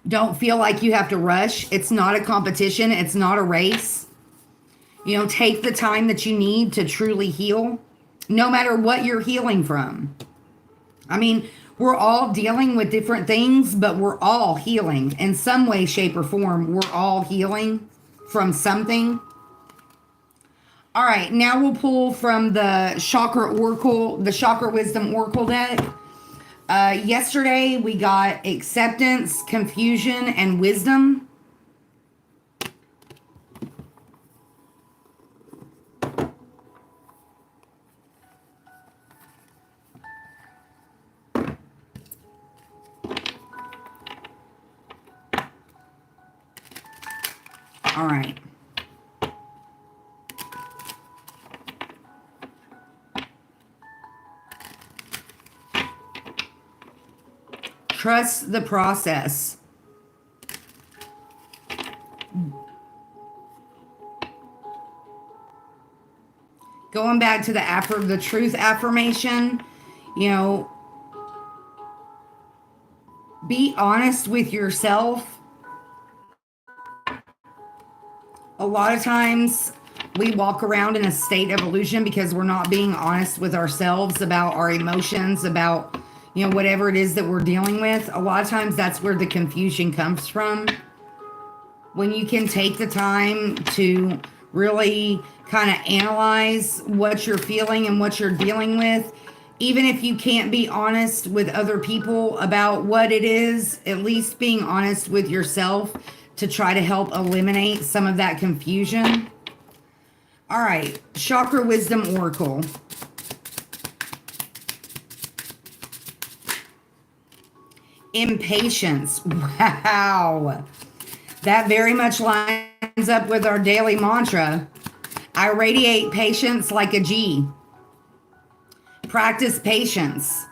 Don't feel like you have to rush. It's not a competition. It's not a race. You know, take the time that you need to truly heal, no matter what you're healing from. I mean, we're all dealing with different things, but we're all healing in some way, shape, or form. We're all healing from something. All right, now we'll pull from the Chakra Oracle, the Chakra Wisdom Oracle deck. Yesterday, we got acceptance, confusion, and wisdom. All right. Trust the process. Going back to the truth affirmation, you know, be honest with yourself. A lot of times we walk around in a state of illusion because we're not being honest with ourselves about our emotions, about, you know, whatever it is that we're dealing with. A lot of times that's where the confusion comes from. When you can take the time to really kind of analyze what you're feeling and what you're dealing with, even if you can't be honest with other people about what it is, at least being honest with yourself to try to help eliminate some of that confusion. All right, Chakra Wisdom Oracle. Impatience. Wow. That very much lines up with our daily mantra. I radiate patience like a G. Practice patience.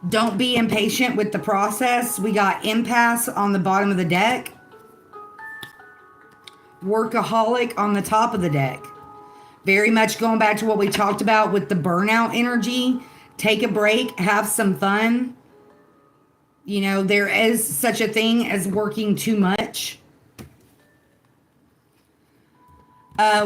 Don't be impatient with the process. We got impasse on the bottom of the deck. Workaholic on the top of the deck. Very much going back to what we talked about with the burnout energy. Take a break, have some fun. You know, there is such a thing as working too much.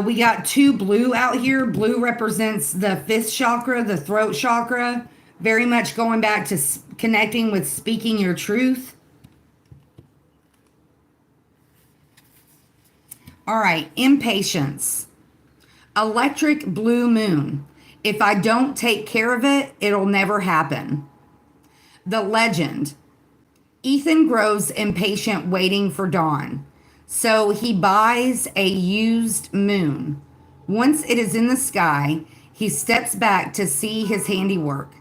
We got 2 blue out here. Blue represents the 5th chakra, the throat chakra. Very much going back to connecting with speaking your truth. All right, impatience. Electric blue moon. If I don't take care of it, it'll never happen. The legend. Ethan grows impatient waiting for dawn. So he buys a used moon. Once it is in the sky, he steps back to see his handiwork.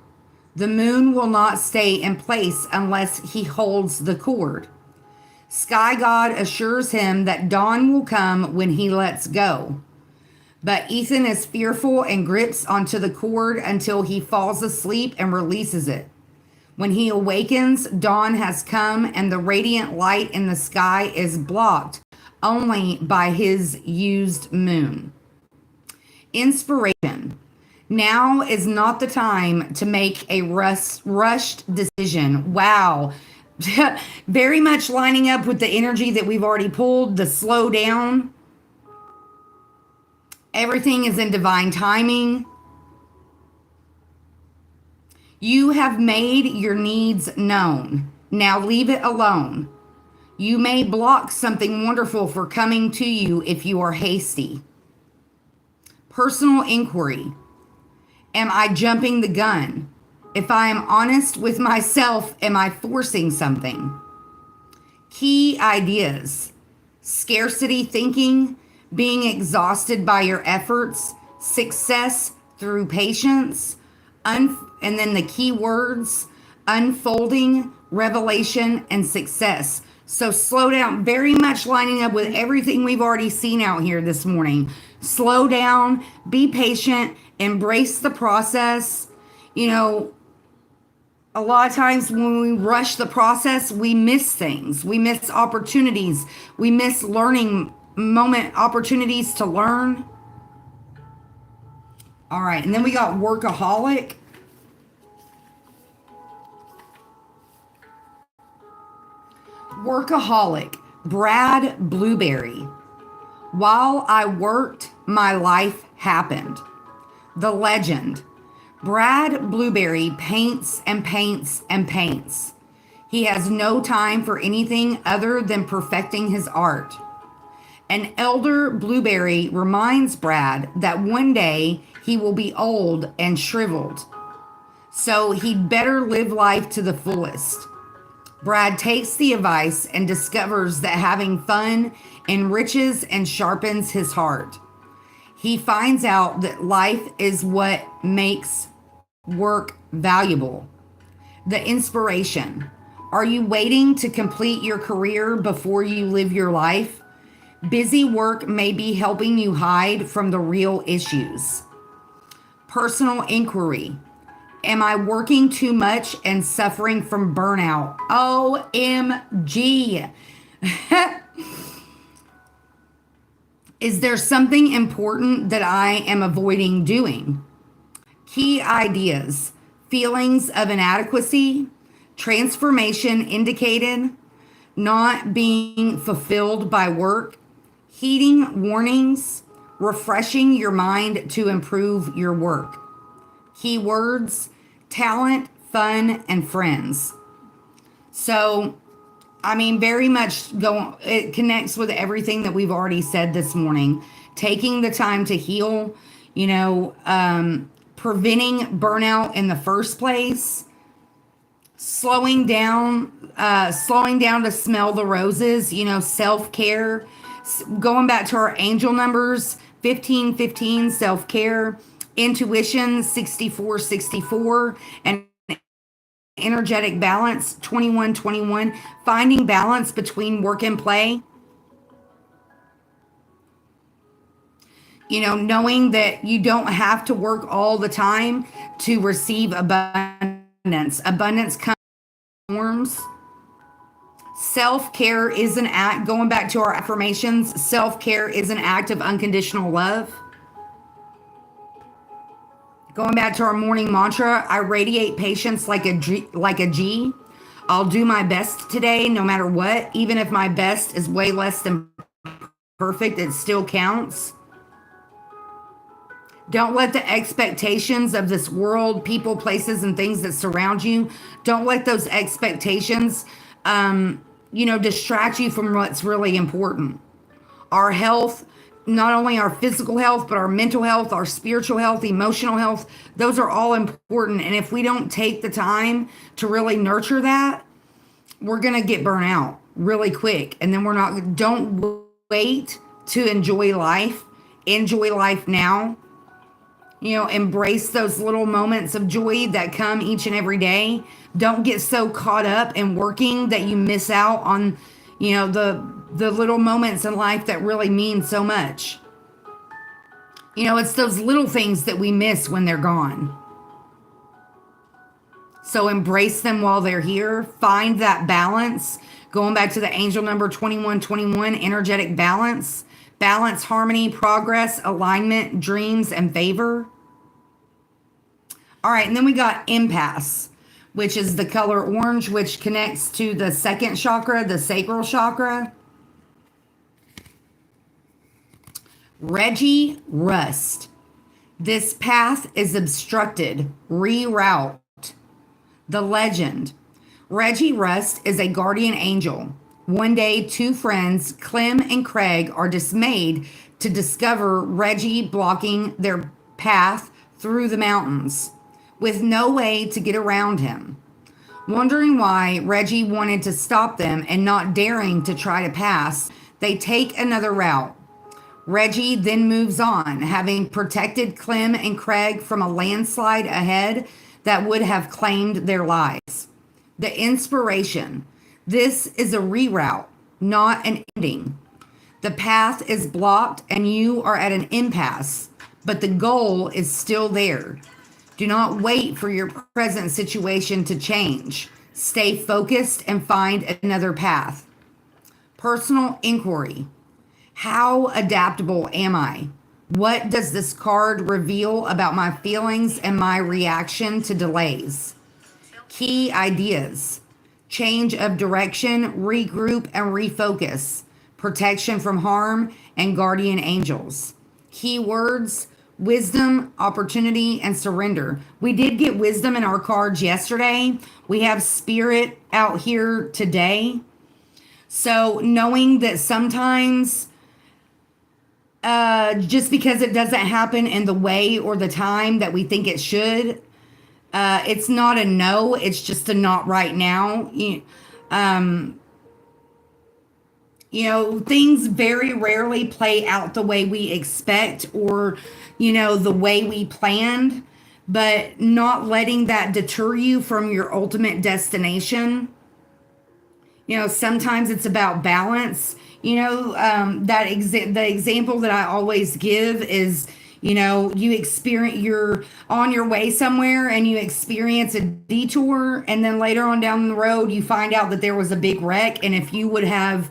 The moon will not stay in place unless he holds the cord. Sky God assures him that dawn will come when he lets go. But Ethan is fearful and grips onto the cord until he falls asleep and releases it. When he awakens, dawn has come and the radiant light in the sky is blocked only by his used moon. Inspiration. Now is not the time to make a rushed decision. Wow. Very much lining up with the energy that we've already pulled, the slow down. Everything is in divine timing. You have made your needs known. Now leave it alone. You may block something wonderful for coming to you if you are hasty. Personal inquiry. Am I jumping the gun? If I am honest with myself, am I forcing something? Key ideas. Scarcity thinking, being exhausted by your efforts, success through patience, and then the key words, unfolding, revelation, and success. So slow down, very much lining up with everything we've already seen out here this morning. Slow down, be patient, embrace the process. You know, a lot of times when we rush the process, we miss things. We miss opportunities. We miss learning opportunities to learn. All right, and then we got workaholic. Workaholic, Brad Blueberry. While I worked, my life happened. The legend. Brad Blueberry paints and paints and paints. He has no time for anything other than perfecting his art. An elder Blueberry reminds Brad that one day he will be old and shriveled. So he'd better live life to the fullest. Brad takes the advice and discovers that having fun enriches and sharpens his heart. He finds out that life is what makes work valuable. The inspiration. Are you waiting to complete your career before you live your life? Busy work may be helping you hide from the real issues. Personal inquiry. Am I working too much and suffering from burnout? OMG. Is there something important that I am avoiding doing? Key ideas. Feelings of inadequacy, transformation indicated, not being fulfilled by work, heeding warnings, refreshing your mind to improve your work. Keywords, talent, fun, and friends. So, I mean, very much it connects with everything that we've already said this morning. Taking the time to heal, preventing burnout in the first place, slowing down to smell the roses, self-care, going back to our angel numbers, 1515, self-care, intuition, 6464, and energetic balance, 2121, finding balance between work and play. Knowing that you don't have to work all the time to receive abundance. Abundance comes in forms. Self-care is an act, going back to our affirmations, self-care is an act of unconditional love. Going back to our morning mantra, I radiate patience like a G. I'll do my best today, no matter what. Even if my best is way less than perfect, it still counts. Don't let the expectations of this world, people, places, and things that surround you, don't let those expectations, distract you from what's really important. Our health, not only our physical health, but our mental health, our spiritual health, emotional health, those are all important. And if we don't take the time to really nurture that, we're going to get burnt out really quick. And then don't wait to enjoy life. Enjoy life now. Embrace those little moments of joy that come each and every day. Don't get so caught up in working that you miss out on, the little moments in life that really mean so much. It's those little things that we miss when they're gone. So embrace them while they're here. Find that balance. Going back to the angel number 2121, energetic balance. Balance, harmony, progress, alignment, dreams, and favor. All right, and then we got impasse, which is the color orange, which connects to the second chakra, the sacral chakra. Reggie Rust. This path is obstructed. Reroute. The legend. Reggie Rust is a guardian angel. One day, two friends, Clem and Craig, are dismayed to discover Reggie blocking their path through the mountains, with no way to get around him. Wondering why Reggie wanted to stop them and not daring to try to pass, they take another route. Reggie then moves on, having protected Clem and Craig from a landslide ahead that would have claimed their lives. The inspiration. This is a reroute, not an ending. The path is blocked and you are at an impasse, but the goal is still there. Do not wait for your present situation to change. Stay focused and find another path. Personal inquiry. How adaptable am I? What does this card reveal about my feelings and my reaction to delays? Key ideas. Change of direction, regroup and refocus, protection from harm, and guardian angels. Keywords, wisdom, opportunity, and surrender. We did get wisdom in our cards yesterday. We have spirit out here today. So knowing that sometimes just because it doesn't happen in the way or the time that we think it should, it's not a no, it's just a not right now. Things very rarely play out the way we expect or, the way we planned, but not letting that deter you from your ultimate destination. Sometimes it's about balance. The example that I always give is, you're on your way somewhere and you experience a detour, and then later on down the road, you find out that there was a big wreck. And if you would have,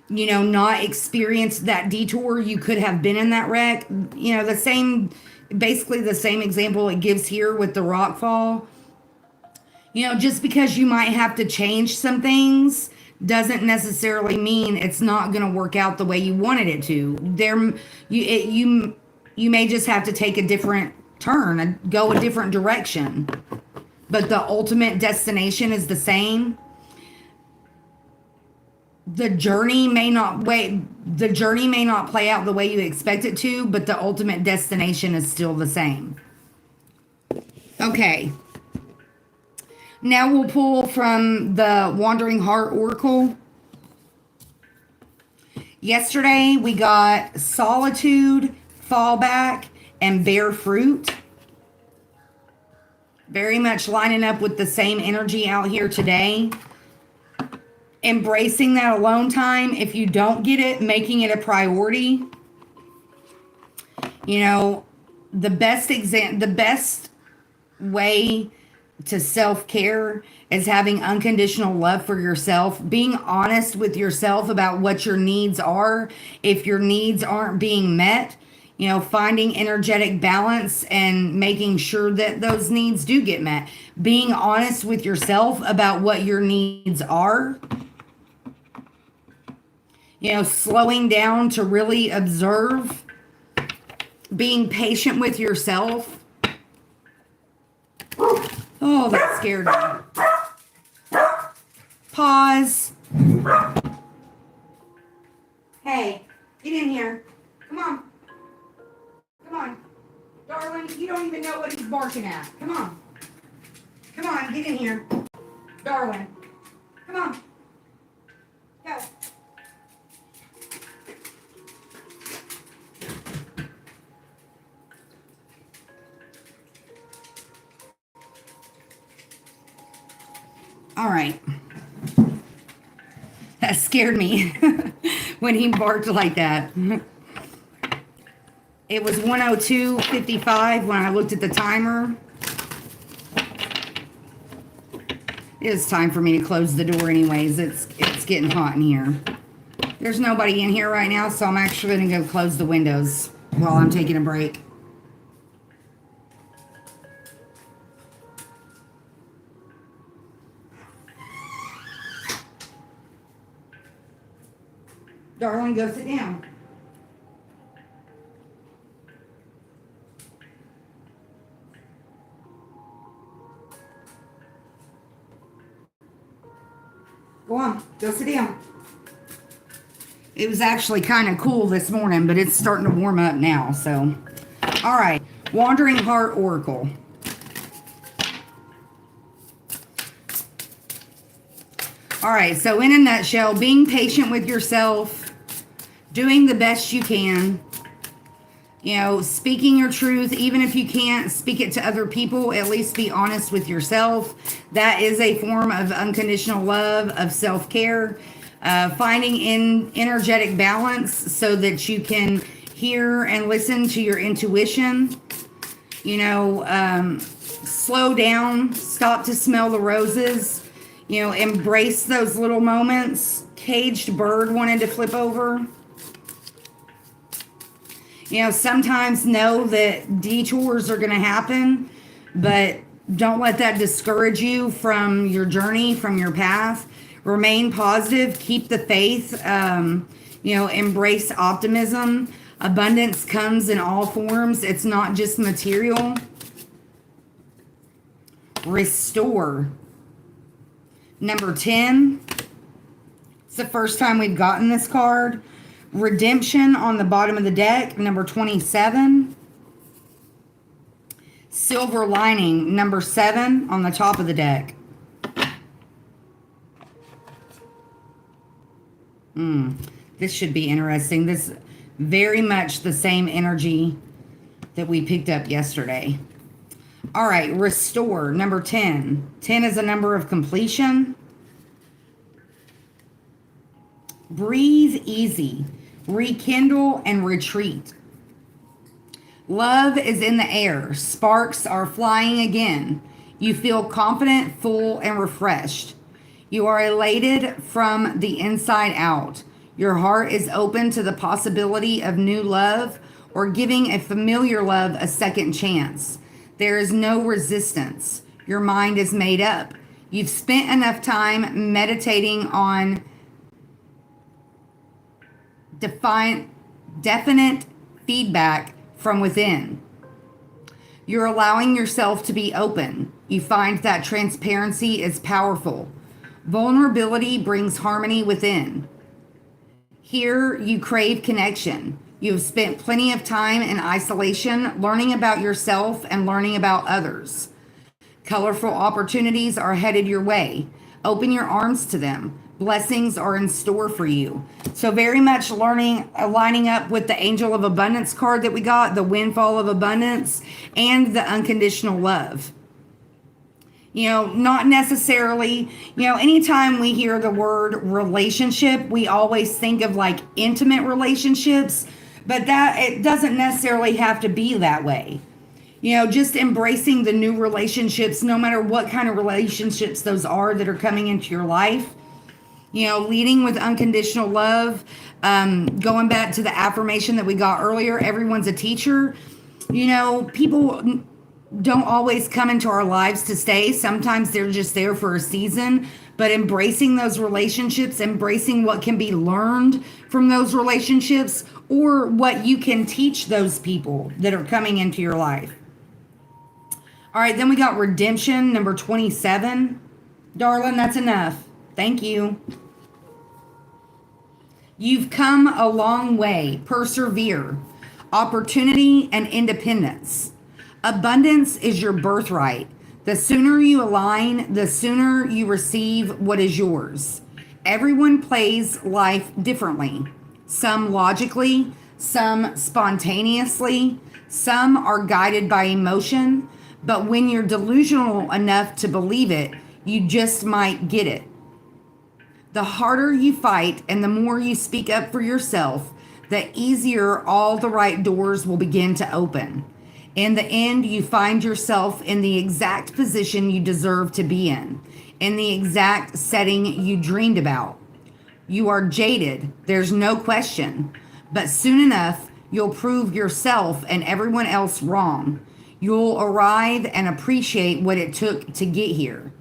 not experienced that detour, you could have been in that wreck. Basically the same example it gives here with the rock fall. Just because you might have to change some things doesn't necessarily mean it's not going to work out the way you wanted it to. You may just have to take a different turn and go a different direction, but the ultimate destination is the same. The journey may not play out the way you expect it to, but the ultimate destination is still the same. Okay. Now we'll pull from the Wandering Heart Oracle. Yesterday we got Solitude, Fallback, and Bear Fruit. Very much lining up with the same energy out here today. Embracing that alone time. If you don't get it, making it a priority. The best way to self-care is having unconditional love for yourself, being honest with yourself about what your needs are. If your needs aren't being met, finding energetic balance and making sure that those needs do get met. Being honest with yourself about what your needs are. Slowing down to really observe. Being patient with yourself. Oh, that scared me. Pause. Hey, get in here. Come on. Come on. Darling, you don't even know what he's barking at. Come on. Come on, get in here. Darling. Come on. Go. All right. That scared me when he barked like that. It was 1:02:55 when I looked at the timer. It's time for me to close the door anyways. It's getting hot in here. There's nobody in here right now, so I'm actually going to go close the windows while I'm taking a break. Darling, go sit down. Go on, go sit down. It was actually kind of cool this morning, but it's starting to warm up now, so. All right, Wandering Heart Oracle. All right, so in a nutshell, being patient with yourself, doing the best you can, speaking your truth, even if you can't speak it to other people, at least be honest with yourself. That is a form of unconditional love, of self-care, finding energetic balance so that you can hear and listen to your intuition. Slow down, stop to smell the roses, embrace those little moments. Caged bird wanted to flip over. Sometimes know that detours are going to happen, but don't let that discourage you from your journey, from your path. Remain positive, keep the faith, embrace optimism. Abundance comes in all forms. It's not just material. Restore. Number 10. It's the first time we've gotten this card. Redemption on the bottom of the deck, number 27. Silver Lining, number 7 on the top of the deck. This should be interesting. This very much the same energy that we picked up yesterday. All right, Restore, number 10. 10 is a number of completion. Breathe easy, rekindle, and retreat. Love is in the air. Sparks are flying again. You feel confident, full, and refreshed. You are elated from the inside out. Your heart is open to the possibility of new love or giving a familiar love a second chance. There is no resistance. Your mind is made up. You've spent enough time meditating on definite feedback from within. You're allowing yourself to be open. You find that transparency is powerful. Vulnerability brings harmony within. Here, you crave connection. You have spent plenty of time in isolation, learning about yourself and learning about others. Colorful opportunities are headed your way. Open your arms to them. Blessings are in store for you. So very much lining up with the Angel of Abundance card that we got, the windfall of abundance, and the unconditional love. Not necessarily, anytime we hear the word relationship, we always think of like intimate relationships, but that it doesn't necessarily have to be that way. Just embracing the new relationships, no matter what kind of relationships those are that are coming into your life. Leading with unconditional love. Going back to the affirmation that we got earlier, everyone's a teacher. People don't always come into our lives to stay. Sometimes they're just there for a season. But embracing those relationships, embracing what can be learned from those relationships, or what you can teach those people that are coming into your life. All right, then we got redemption, number 27. Darling, that's enough. Thank you. You've come a long way. Persevere. Opportunity and independence. Abundance is your birthright. The sooner you align, the sooner you receive what is yours. Everyone plays life differently. Some logically, some spontaneously, some are guided by emotion. But when you're delusional enough to believe it, you just might get it. The harder you fight and the more you speak up for yourself, the easier all the right doors will begin to open. In the end, you find yourself in the exact position you deserve to be in the exact setting you dreamed about. You are jaded, there's no question, but soon enough, you'll prove yourself and everyone else wrong. You'll arrive and appreciate what it took to get here.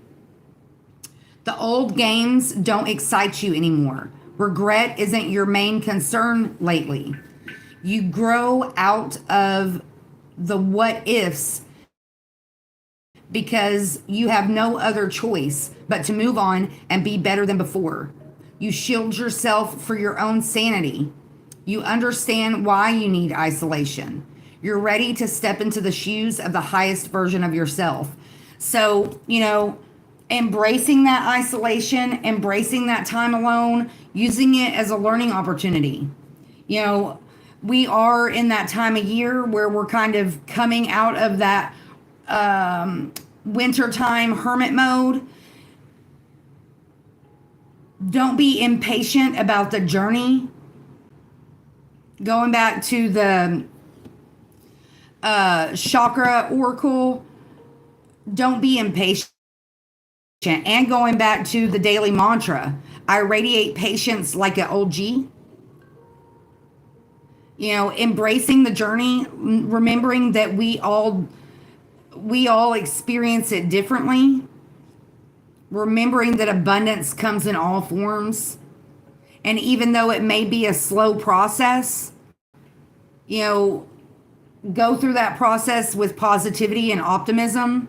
The old games don't excite you anymore. Regret isn't your main concern lately. You grow out of the what ifs because you have no other choice but to move on and be better than before. You shield yourself for your own sanity. You understand why you need isolation. You're ready to step into the shoes of the highest version of yourself. So, embracing that isolation, embracing that time alone, using it as a learning opportunity. We are in that time of year where we're kind of coming out of that wintertime hermit mode. Don't be impatient about the journey. Going back to the chakra oracle, don't be impatient. And going back to the daily mantra, I radiate patience like an OG. Embracing the journey, remembering that we all experience it differently. Remembering that abundance comes in all forms. And even though it may be a slow process, go through that process with positivity and optimism.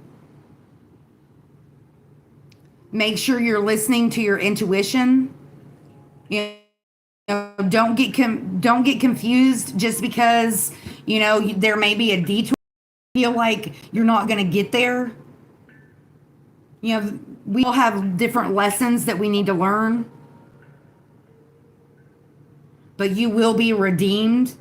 Make sure you're listening to your intuition. Don't get confused just because there may be a detour. Feel like you're not going to get there. We all have different lessons that we need to learn, but you will be redeemed.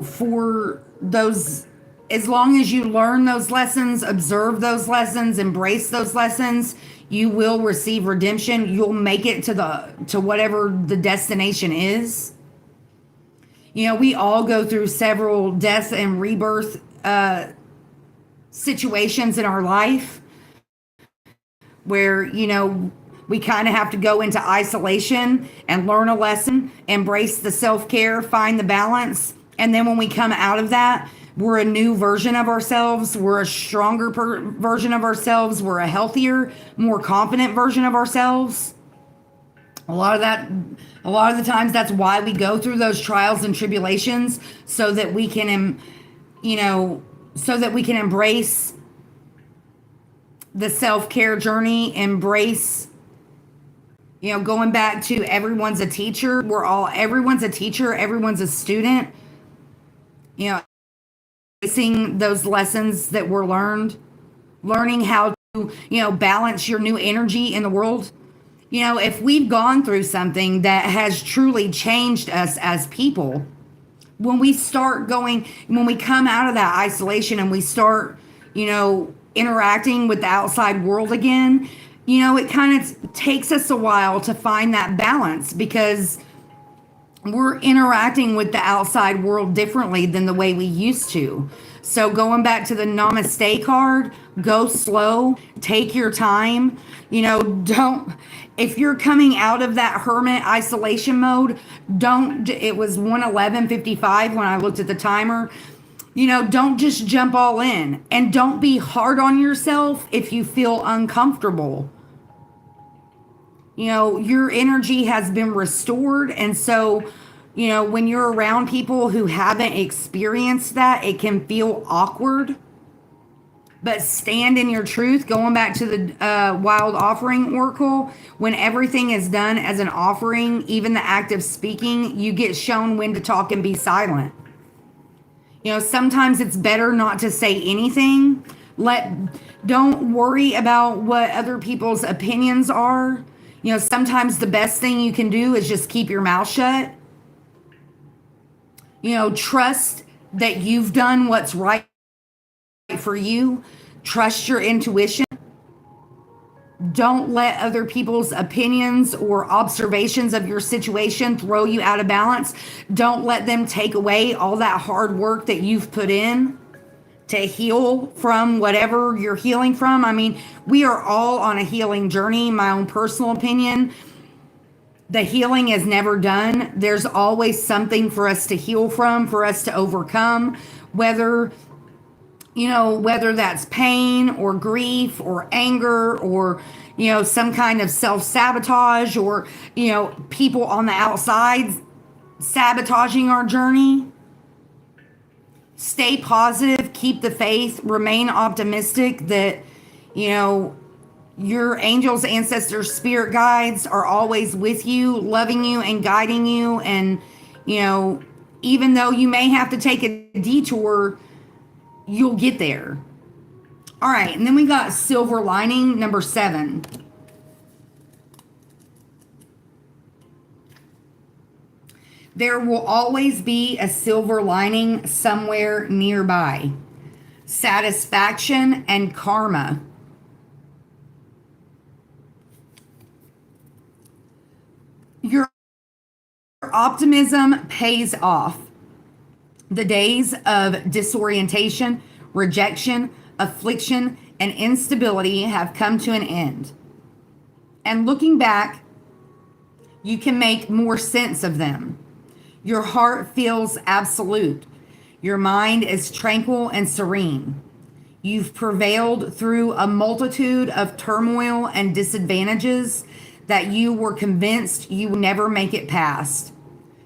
For those, as long as you learn those lessons, observe those lessons, embrace those lessons, You will receive redemption. You'll make it to whatever the destination is. You know, we all go through several death and rebirth situations in our life where, you know, we kind of have to go into isolation and learn a lesson, embrace the self-care, find the balance. And then when we come out of that, we're a new version of ourselves. We're a stronger version of ourselves. We're a healthier, more confident version of ourselves. A lot of the times that's why we go through those trials and tribulations, so that we can, so that we can embrace the self-care journey, embrace, going back to everyone's a teacher. Everyone's a teacher, everyone's a student. Facing those lessons that were learning how to, balance your new energy in the world. If we've gone through something that has truly changed us as people, when we come out of that isolation and we start, interacting with the outside world again, it kind of takes us a while to find that balance, because we're interacting with the outside world differently than the way we used to. So going back to the namaste card, go slow, take your time. If you're coming out of that hermit isolation mode, it was 1:11:55 when I looked at the timer. Don't just jump all in, and don't be hard on yourself if you feel uncomfortable. Your energy has been restored. And so, when you're around people who haven't experienced that, it can feel awkward. But stand in your truth. Going back to the Wild Offering Oracle, when everything is done as an offering, even the act of speaking, you get shown when to talk and be silent. Sometimes it's better not to say anything. Don't worry about what other people's opinions are. Sometimes the best thing you can do is just keep your mouth shut. Trust that you've done what's right for you. Trust your intuition. Don't let other people's opinions or observations of your situation throw you out of balance. Don't let them take away all that hard work that you've put in to heal from whatever you're healing from. I mean, we are all on a healing journey. My own personal opinion, the healing is never done. There's always something for us to heal from, for us to overcome, whether that's pain or grief or anger or, some kind of self-sabotage or, people on the outside sabotaging our journey. Stay positive, keep the faith, remain optimistic that, your angels, ancestors, spirit guides are always with you, loving you and guiding you. And, even though you may have to take a detour, you'll get there. All right. And then we got silver lining number 7. There will always be a silver lining somewhere nearby. Satisfaction and karma. Your optimism pays off. The days of disorientation, rejection, affliction, and instability have come to an end. And looking back, you can make more sense of them. Your heart feels absolute. Your mind is tranquil and serene. You've prevailed through a multitude of turmoil and disadvantages that you were convinced you would never make it past.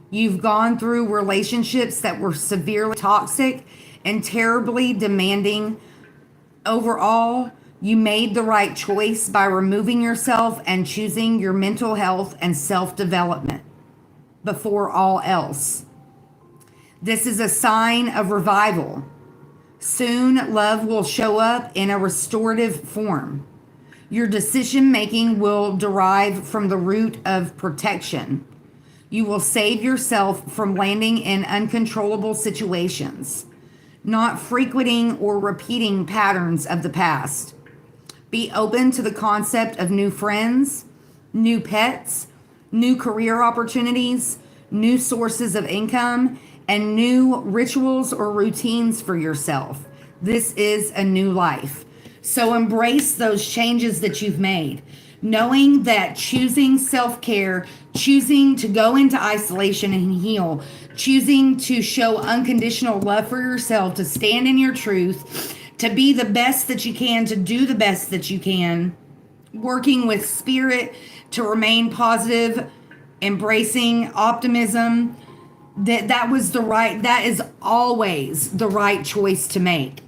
You've gone through relationships that were severely toxic and terribly demanding. Overall, you made the right choice by removing yourself and choosing your mental health and self-development before all else. This is a sign of revival. Soon, love will show up in a restorative form. Your decision making will derive from the root of protection. You will save yourself from landing in uncontrollable situations, not frequenting or repeating patterns of the past. Be open to the concept of new friends, new pets, new career opportunities, new sources of income, and new rituals or routines for yourself. This is a new life. So embrace those changes that you've made, knowing that choosing self care, choosing to go into isolation and heal, choosing to show unconditional love for yourself, to stand in your truth, to be the best that you can, to do the best that you can, working with spirit to remain positive, embracing optimism, that is always the right choice to make.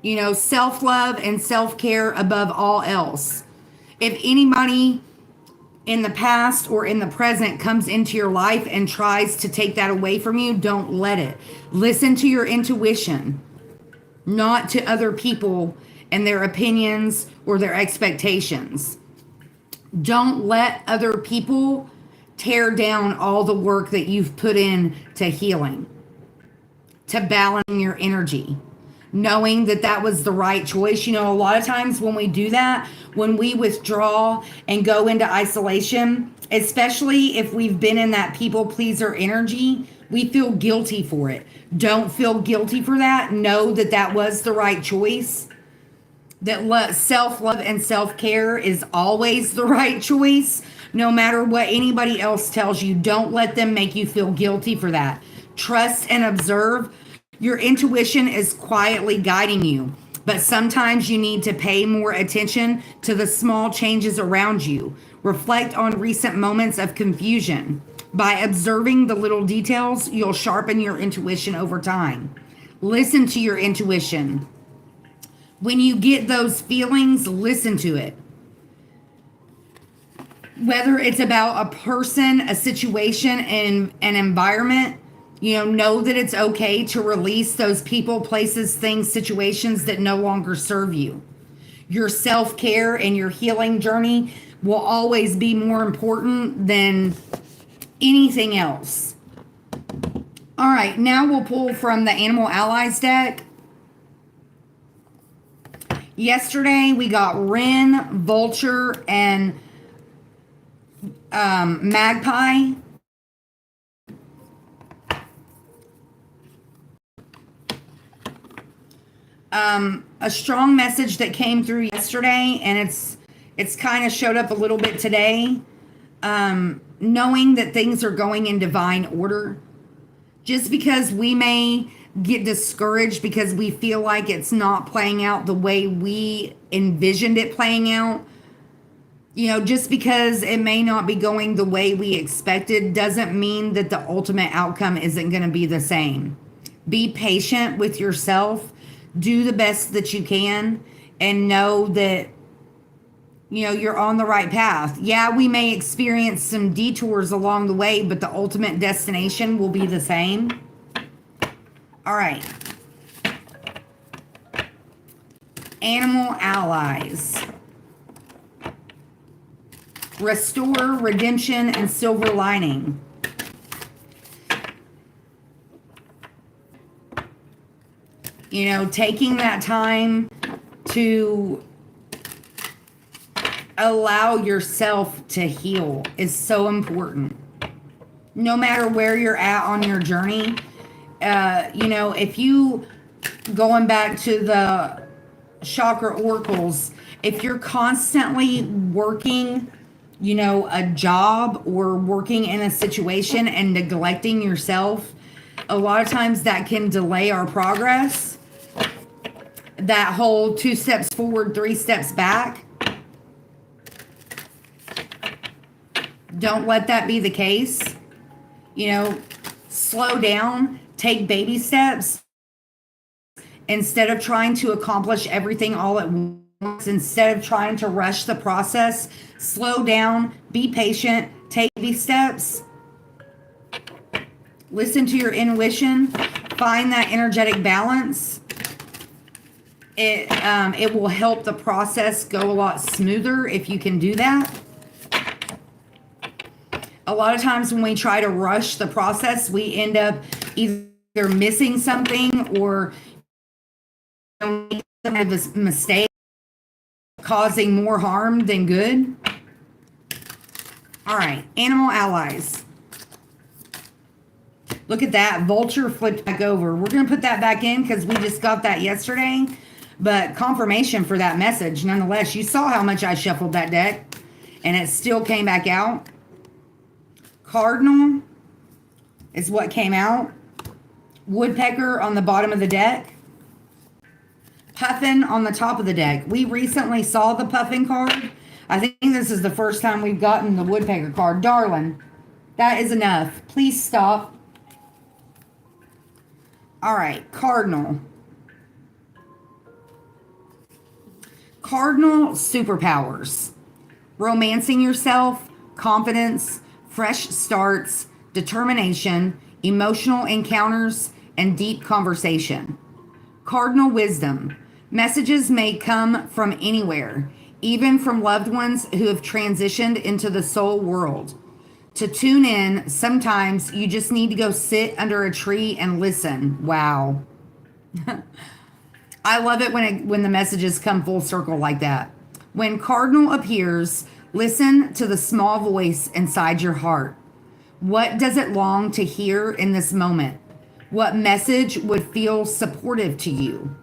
You know, self-love and self-care above all else. If anybody in the past or in the present comes into your life and tries to take that away from you, don't let it. Listen to your intuition, not to other people and their opinions or their expectations. Don't let other people tear down all the work that you've put in to healing, to balancing your energy, knowing that that was the right choice. You know, a lot of times when we do that, when we withdraw and go into isolation, especially if we've been in that people pleaser energy, we feel guilty for it. Don't feel guilty for that. Know that that was the right choice. That self-love and self-care is always the right choice. No matter what anybody else tells you, don't let them make you feel guilty for that. Trust and observe. Your intuition is quietly guiding you, but sometimes you need to pay more attention to the small changes around you. Reflect on recent moments of confusion. By observing the little details, you'll sharpen your intuition over time. Listen to your intuition. When you get those feelings, listen to it. Whether it's about a person, a situation, and an environment, know that it's okay to release those people, places, things, situations that no longer serve you. Your self-care and your healing journey will always be more important than anything else. All right, now we'll pull from the Animal Allies deck. Yesterday, we got Wren, Vulture, and Magpie. A strong message that came through yesterday, and it's kind of showed up a little bit today. Knowing that things are going in divine order. Just because we may get discouraged because we feel like it's not playing out the way we envisioned it playing out, just because it may not be going the way we expected doesn't mean that the ultimate outcome isn't going to be the same. Be patient with yourself. Do the best that you can and know that, you're on the right path. Yeah, we may experience some detours along the way, but the ultimate destination will be the same. All right. Animal Allies. Restore, redemption, and silver lining. Taking that time to allow yourself to heal is so important. No matter where you're at on your journey, if you, going back to the chakra oracles, if you're constantly working, a job or working in a situation and neglecting yourself, a lot of times that can delay our progress. That whole 2 steps forward, 3 steps back. Don't let that be the case. Slow down, take baby steps. Instead of trying to accomplish everything all at once, instead of trying to rush the process, slow down, be patient, take baby steps. Listen to your intuition, find that energetic balance. It will help the process go a lot smoother if you can do that. A lot of times when we try to rush the process, we end up either missing something or making some kind of a mistake, causing more harm than good. All right, animal allies. Look at that. Vulture flipped back over. We're going to put that back in because we just got that yesterday. But confirmation for that message. Nonetheless, you saw how much I shuffled that deck. And it still came back out. Cardinal is what came out. Woodpecker on the bottom of the deck. Puffin on the top of the deck. We recently saw the Puffin card. I think this is the first time we've gotten the Woodpecker card. Darling, that is enough. Please stop. All right, Cardinal. Cardinal superpowers. Romancing yourself, confidence, fresh starts, determination, emotional encounters, and deep conversation. Cardinal wisdom. Messages may come from anywhere, even from loved ones who have transitioned into the soul world. To tune in, sometimes you just need to go sit under a tree and listen. Wow. I love it when the messages come full circle like that. When Cardinal appears, listen to the small voice inside your heart. What does it long to hear in this moment? What message would feel supportive to you?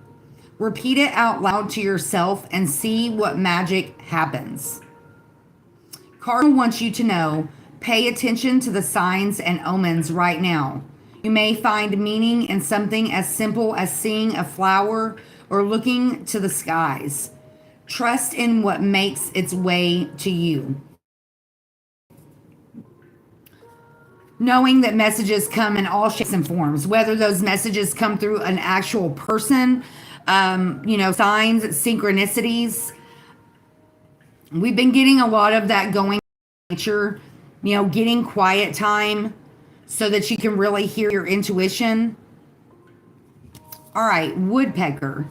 Repeat it out loud to yourself and see what magic happens. Cardinal wants you to know, pay attention to the signs and omens right now. You may find meaning in something as simple as seeing a flower or looking to the skies. Trust in what makes its way to you. Knowing that messages come in all shapes and forms, whether those messages come through an actual person, signs, synchronicities. We've been getting a lot of that going in nature, getting quiet time so that you can really hear your intuition. All right, Woodpecker.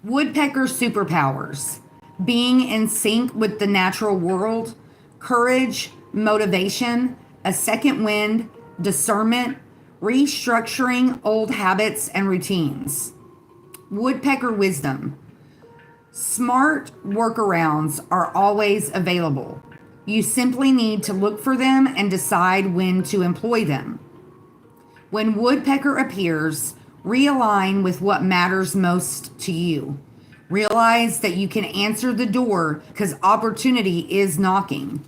Woodpecker superpowers. Being in sync with the natural world, courage, motivation, a second wind, discernment, restructuring old habits and routines. Woodpecker wisdom. Smart workarounds are always available. You simply need to look for them and decide when to employ them. When Woodpecker appears, realign with what matters most to you. Realize that you can answer the door because opportunity is knocking.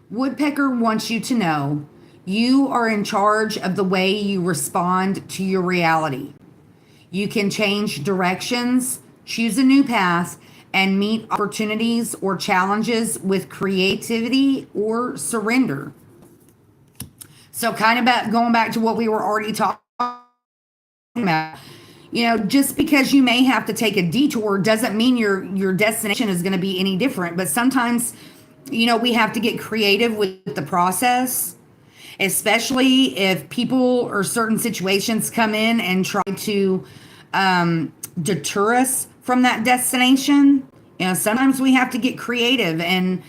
Woodpecker wants you to know you are in charge of the way you respond to your reality. You can change directions, choose a new path, and meet opportunities or challenges with creativity or surrender. So kind of going back to what we were already talking about, just because you may have to take a detour doesn't mean your destination is going to be any different. But sometimes, we have to get creative with the process, especially if people or certain situations come in and try to deter us from that destination. Sometimes we have to get creative and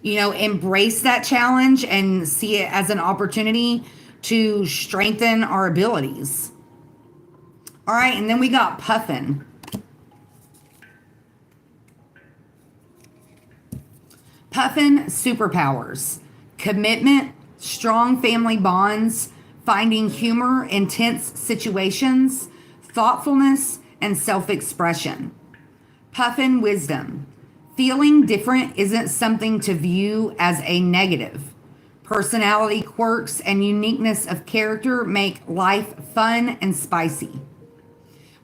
embrace that challenge and see it as an opportunity to strengthen our abilities. All right, and then we got Puffin. Puffin superpowers. Commitment, strong family bonds, finding humor in tense situations, thoughtfulness, and self-expression. Puffin wisdom. Feeling different isn't something to view as a negative. Personality quirks and uniqueness of character make life fun and spicy.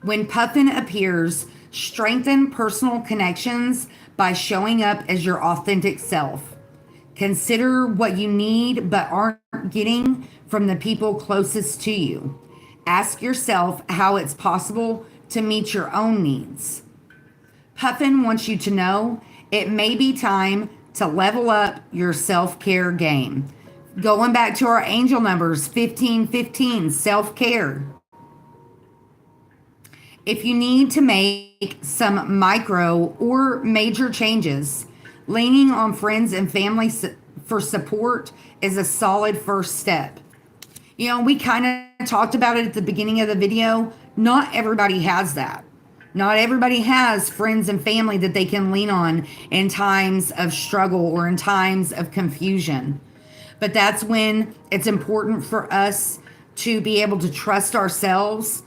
When Puffin appears, strengthen personal connections by showing up as your authentic self. Consider what you need but aren't getting from the people closest to you. Ask yourself how it's possible to meet your own needs. Puffin wants you to know it may be time to level up your self-care game. Going back to our angel numbers, 1515, self-care. If you need to make some micro or major changes, leaning on friends and family for support is a solid first step. We kind of talked about it at the beginning of the video. Not everybody has that. Not everybody has friends and family that they can lean on in times of struggle or in times of confusion. But that's when it's important for us to be able to trust ourselves,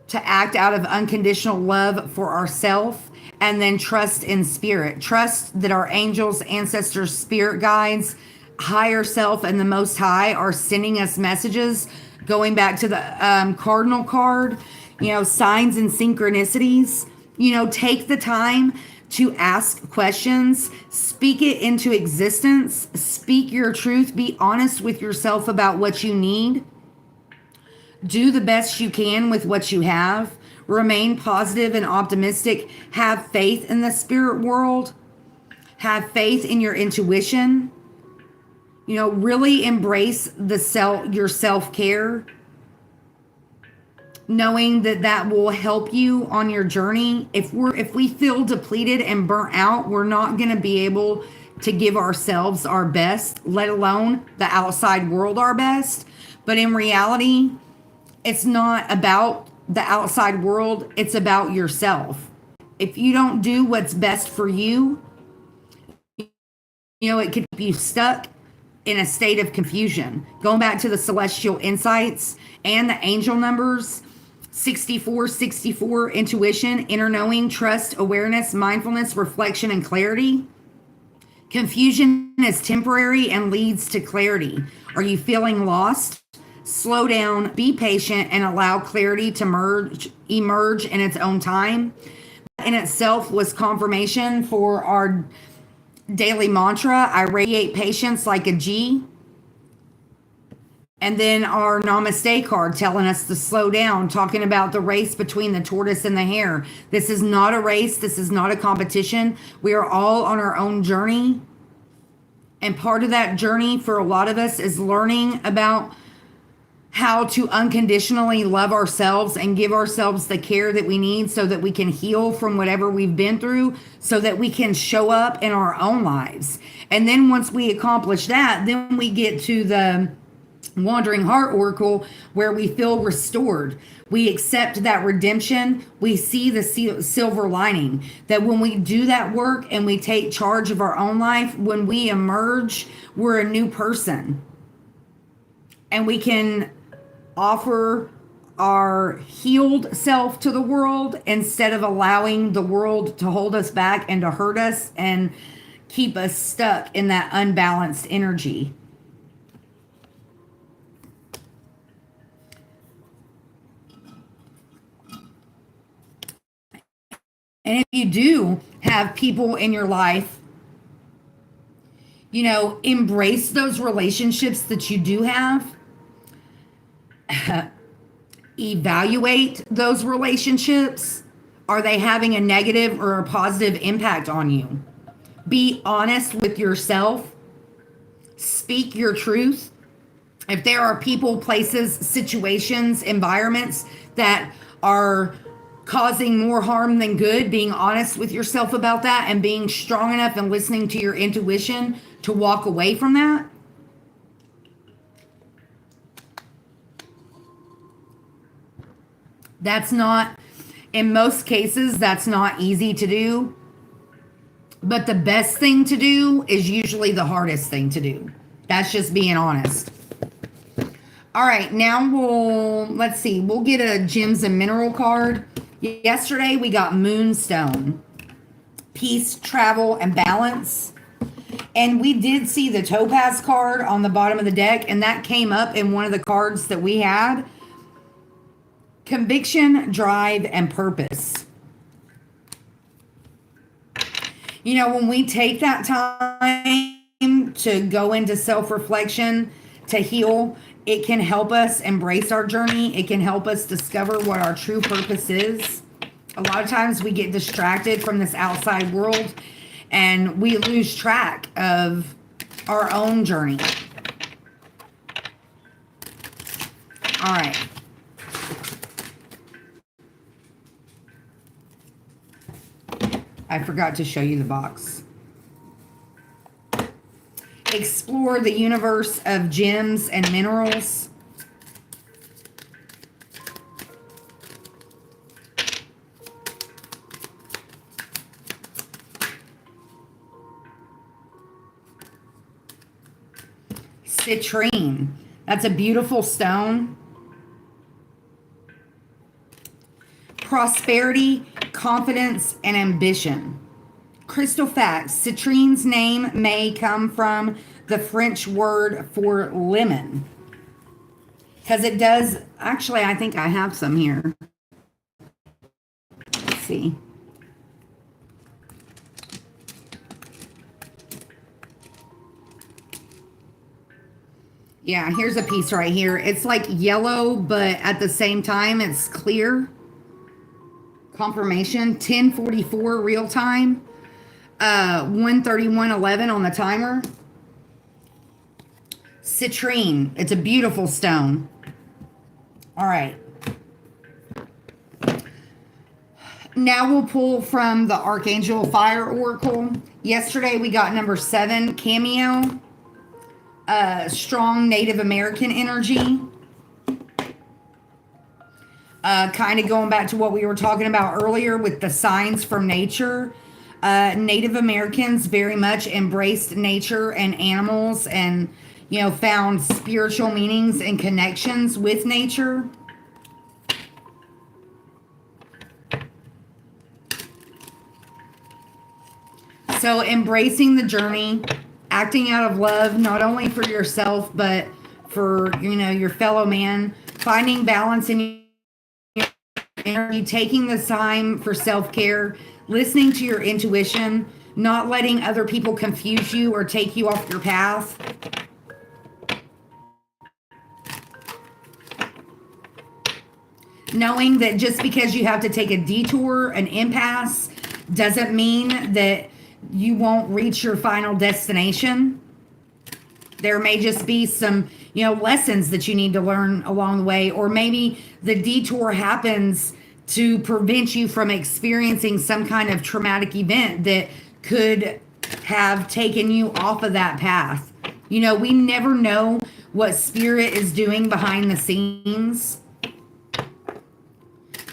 to act out of unconditional love for ourselves, and then trust in spirit. Trust that our angels, ancestors, spirit guides, higher self, and the Most High are sending us messages. Going back to the Cardinal card, signs and synchronicities. Take the time to ask questions, speak it into existence, speak your truth, be honest with yourself about what you need. Do the best you can with what you have. Remain positive and optimistic. Have faith in the spirit world. Have faith in your intuition. Really embrace your self-care. Knowing that will help you on your journey. If we feel depleted and burnt out, we're not going to be able to give ourselves our best, let alone the outside world our best. But in reality, it's not about the outside world, it's about yourself. If you don't do what's best for you, it could keep you stuck in a state of confusion. Going back to the celestial insights and the angel numbers, 6464, intuition, inner knowing, trust, awareness, mindfulness, reflection, and clarity. Confusion is temporary and leads to clarity. Are you feeling lost? Slow down, be patient, and allow clarity to emerge in its own time. That in itself was confirmation for our daily mantra. I radiate patience like a G. And then our Namaste card telling us to slow down, talking about the race between the tortoise and the hare. This is not a race. This is not a competition. We are all on our own journey. And part of that journey for a lot of us is learning about how to unconditionally love ourselves and give ourselves the care that we need so that we can heal from whatever we've been through, so that we can show up in our own lives. And then once we accomplish that, then we get to the Wandering Heart Oracle, where we feel restored. We accept that redemption. We see the silver lining, that when we do that work and we take charge of our own life, when we emerge, we're a new person. And we can offer our healed self to the world instead of allowing the world to hold us back and to hurt us and keep us stuck in that unbalanced energy. And if you do have people in your life, embrace those relationships that you do have. Evaluate those relationships. Are they having a negative or a positive impact on you? Be honest with yourself. Speak your truth. If there are people, places, situations, environments that are causing more harm than good, being honest with yourself about that and being strong enough and listening to your intuition to walk away from that. That's not, in most cases, that's not easy to do. But the best thing to do is usually the hardest thing to do. That's just being honest. All right, now let's see. We'll get a gems and mineral card. Yesterday we got Moonstone, peace, travel, and balance. And we did see the topaz card on the bottom of the deck, and that came up in one of the cards that we had. Conviction, drive, and purpose. When we take that time to go into self-reflection, to heal, it can help us embrace our journey. It can help us discover what our true purpose is. A lot of times we get distracted from this outside world and we lose track of our own journey. All right. I forgot to show you the box. Explore the universe of gems and minerals. Citrine. That's a beautiful stone. Prosperity, confidence, and ambition. Crystal facts. Citrine's name may come from the French word for lemon. Because it does, actually, I think I have some here. Let's see. Yeah, here's a piece right here. It's like yellow, but at the same time, it's clear. Confirmation, 10:44 real time, 1:31:11 on the timer. Citrine, it's a beautiful stone. All right. Now we'll pull from the Archangel Fire Oracle. Yesterday we got number 7, Cameo. Strong Native American energy. Kind of going back to what we were talking about earlier with the signs from nature. Native Americans very much embraced nature and animals and, found spiritual meanings and connections with nature. So embracing the journey, acting out of love, not only for yourself, but for, your fellow man, finding balance in your energy, taking the time for self-care, listening to your intuition, not letting other people confuse you or take you off your path. Knowing that just because you have to take a detour, an impasse, doesn't mean that you won't reach your final destination. There may just be some, lessons that you need to learn along the way, or maybe the detour happens to prevent you from experiencing some kind of traumatic event that could have taken you off of that path. We never know what spirit is doing behind the scenes.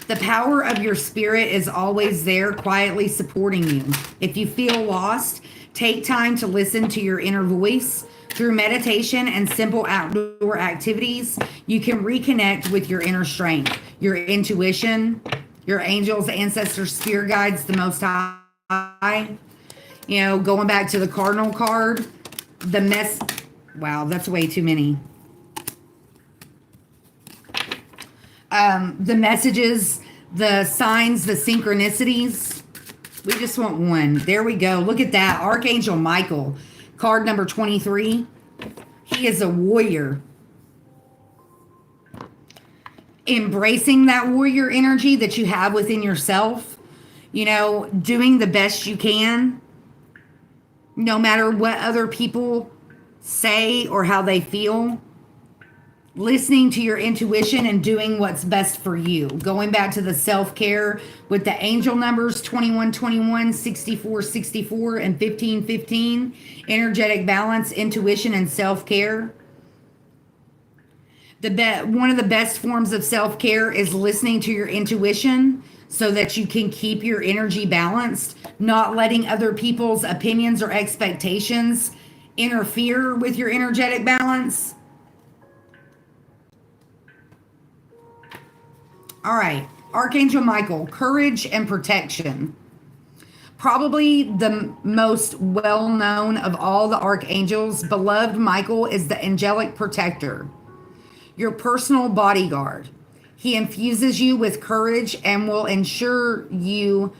The power of your spirit is always there, quietly supporting you. If you feel lost, take time to listen to your inner voice. Through meditation and simple outdoor activities, you can reconnect with your inner strength, your intuition, your angels, ancestors, spirit guides, the Most High. Going back to the Cardinal card, wow, that's way too many. The messages, the signs, the synchronicities. We just want one. There we go. Look at that. Archangel Michael, card number 23. He is a warrior. Embracing that warrior energy that you have within yourself. Doing the best you can. No matter what other people say or how they feel. Listening to your intuition and doing what's best for you. Going back to the self-care with the angel numbers 2121, 6464, and 1515. Energetic balance, intuition, and self-care. One of the best forms of self-care is listening to your intuition so that you can keep your energy balanced, not letting other people's opinions or expectations interfere with your energetic balance. All right, Archangel Michael, courage and protection. Probably the most well-known of all the archangels, beloved Michael is the angelic protector, your personal bodyguard. He infuses you with courage and will ensure you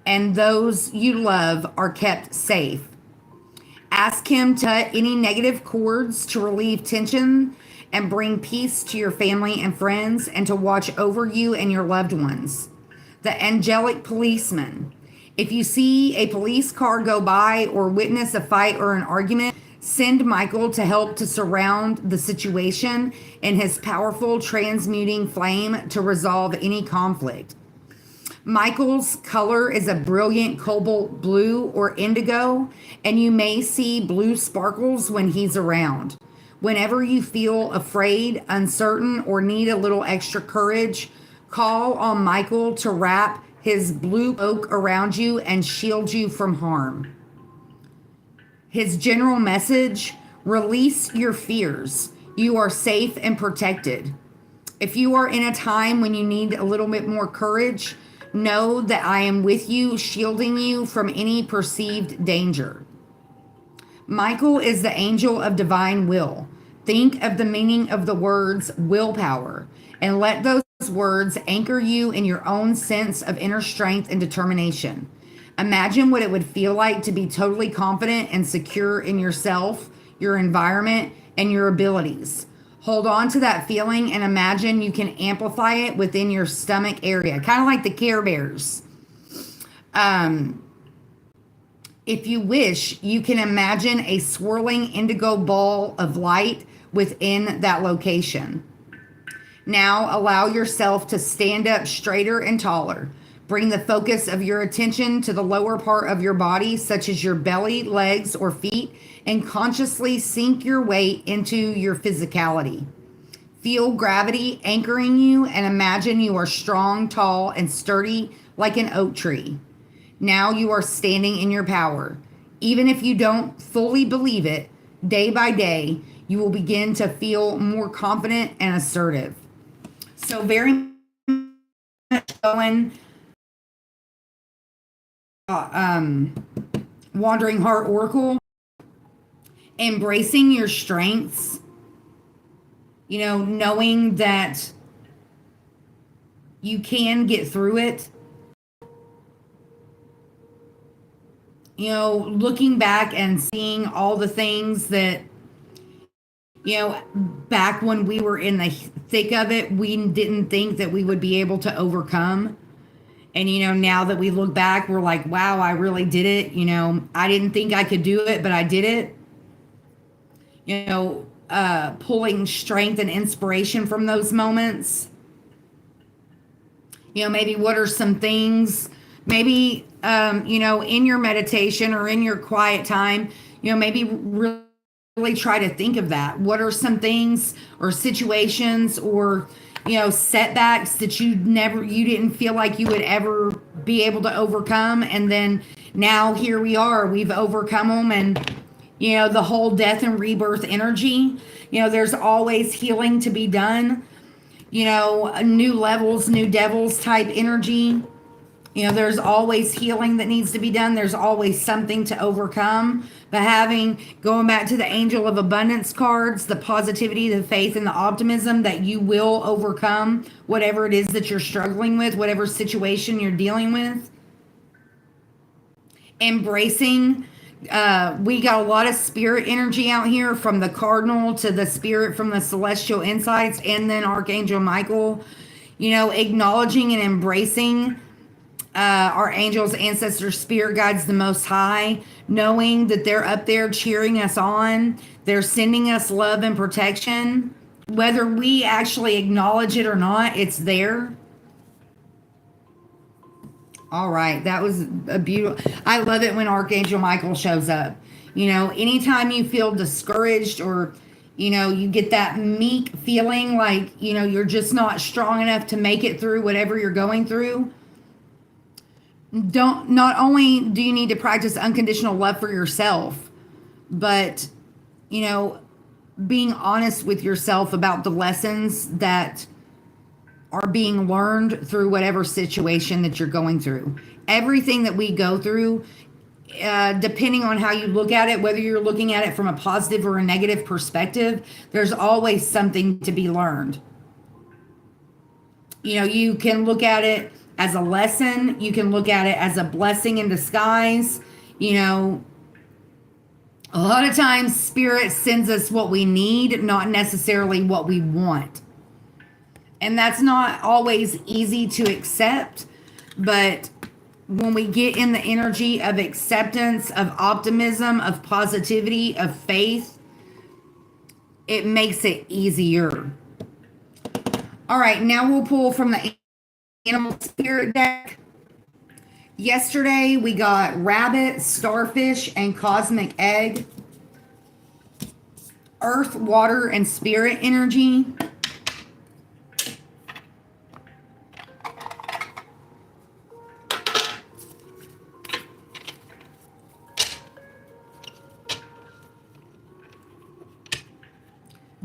and those you love are kept safe. Ask him to cut any negative cords to relieve tension and bring peace to your family and friends, and to watch over you and your loved ones. The angelic policeman. If you see a police car go by or witness a fight or an argument, send Michael to help to surround the situation in his powerful transmuting flame to resolve any conflict. Michael's color is a brilliant cobalt blue or indigo, and you may see blue sparkles when he's around. Whenever you feel afraid, uncertain, or need a little extra courage, call on Michael to wrap his blue cloak around you and shield you from harm. His general message, Release your fears. You are safe and protected. If you are in a time when you need a little bit more courage, know that I am with you, shielding you from any perceived danger. Michael is the angel of divine will. Think of the meaning of the words willpower and let those words anchor you in your own sense of inner strength and determination. Imagine what it would feel like to be totally confident and secure in yourself, your environment, and your abilities. Hold on to that feeling and imagine you can amplify it within your stomach area, kind of like the Care Bears. If you wish, you can imagine a swirling indigo ball of light within that location. Now allow yourself to stand up straighter and taller. Bring the focus of your attention to the lower part of your body, such as your belly, legs, or feet, and consciously sink your weight into your physicality. Feel gravity anchoring you and imagine you are strong, tall, and sturdy like an oak tree. Now you are standing in your power. Even if you don't fully believe it, day by day, you will begin to feel more confident and assertive. So very much going Wandering Heart Oracle, embracing your strengths, knowing that you can get through it. Looking back and seeing all the things that, back when we were in the thick of it, we didn't think that we would be able to overcome. And, now that we look back, we're like, wow, I really did it. I didn't think I could do it, but I did it. Pulling strength and inspiration from those moments. Maybe what are some things, maybe, in your meditation or in your quiet time, maybe really try to think of that. What are some things or situations or, setbacks that you didn't feel like you would ever be able to overcome. And then now here we are, we've overcome them. And, the whole death and rebirth energy, there's always healing to be done, new levels, new devils type energy. There's always healing that needs to be done. There's always something to overcome. But going back to the Angel of Abundance cards, the positivity, the faith, and the optimism that you will overcome whatever it is that you're struggling with, whatever situation you're dealing with. Embracing, we got a lot of spirit energy out here, from the cardinal to the spirit from the celestial insights, and then Archangel Michael, acknowledging and embracing our angels, ancestors, spirit guides, the Most High, knowing that they're up there cheering us on. They're sending us love and protection. Whether we actually acknowledge it or not, it's there. All right, that was a beautiful. I love it when Archangel Michael shows up. Anytime you feel discouraged or, you get that meek feeling like, you're just not strong enough to make it through whatever you're going through. Not only do you need to practice unconditional love for yourself, but, being honest with yourself about the lessons that are being learned through whatever situation that you're going through. Everything that we go through, depending on how you look at it, whether you're looking at it from a positive or a negative perspective, there's always something to be learned. You can look at it as a lesson. You can look at it as a blessing in disguise. A lot of times Spirit sends us what we need, not necessarily what we want. And that's not always easy to accept, but when we get in the energy of acceptance, of optimism, of positivity, of faith, it makes it easier. All right, now we'll pull from the Animal Spirit deck. Yesterday we got Rabbit, Starfish, and Cosmic Egg. Earth, Water, and Spirit energy.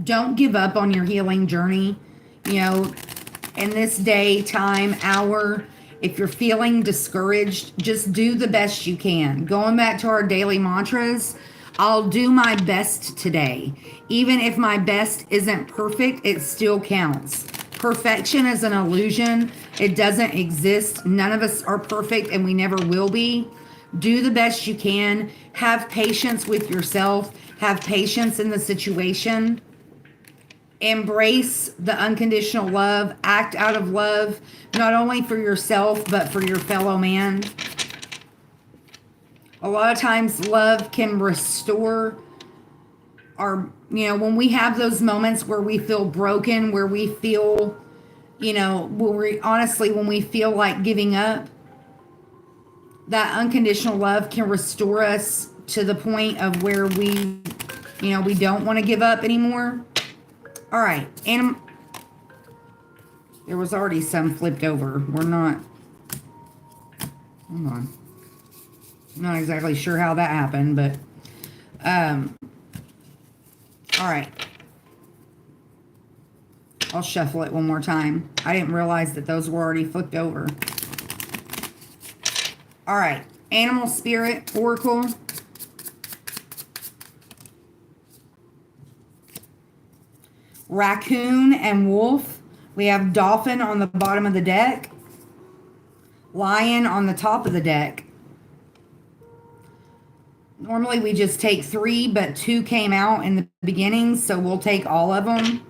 Don't give up on your healing journey. You know, in this day, time, hour, if you're feeling discouraged, just do the best you can. Going back to our daily mantras, I'll do my best today. Even if my best isn't perfect, it still counts. Perfection is an illusion. It doesn't exist. None of us are perfect and we never will be. Do the best you can. Have patience with yourself. Have patience in the situation. Embrace the unconditional love. Act out of love, not only for yourself, but for your fellow man. A lot of times love can restore our, when we have those moments where we feel broken, where we feel, when we feel like giving up, that unconditional love can restore us to the point of where we don't want to give up anymore. All right. There was already some flipped over. Hold on. I'm not exactly sure how that happened, but all right. I'll shuffle it one more time. I didn't realize that those were already flipped over. All right. Animal Spirit Oracle. Raccoon and wolf. We have dolphin on the bottom of the deck. Lion on the top of the deck. Normally we just take 3, but 2 came out in the beginning, so we'll take all of them.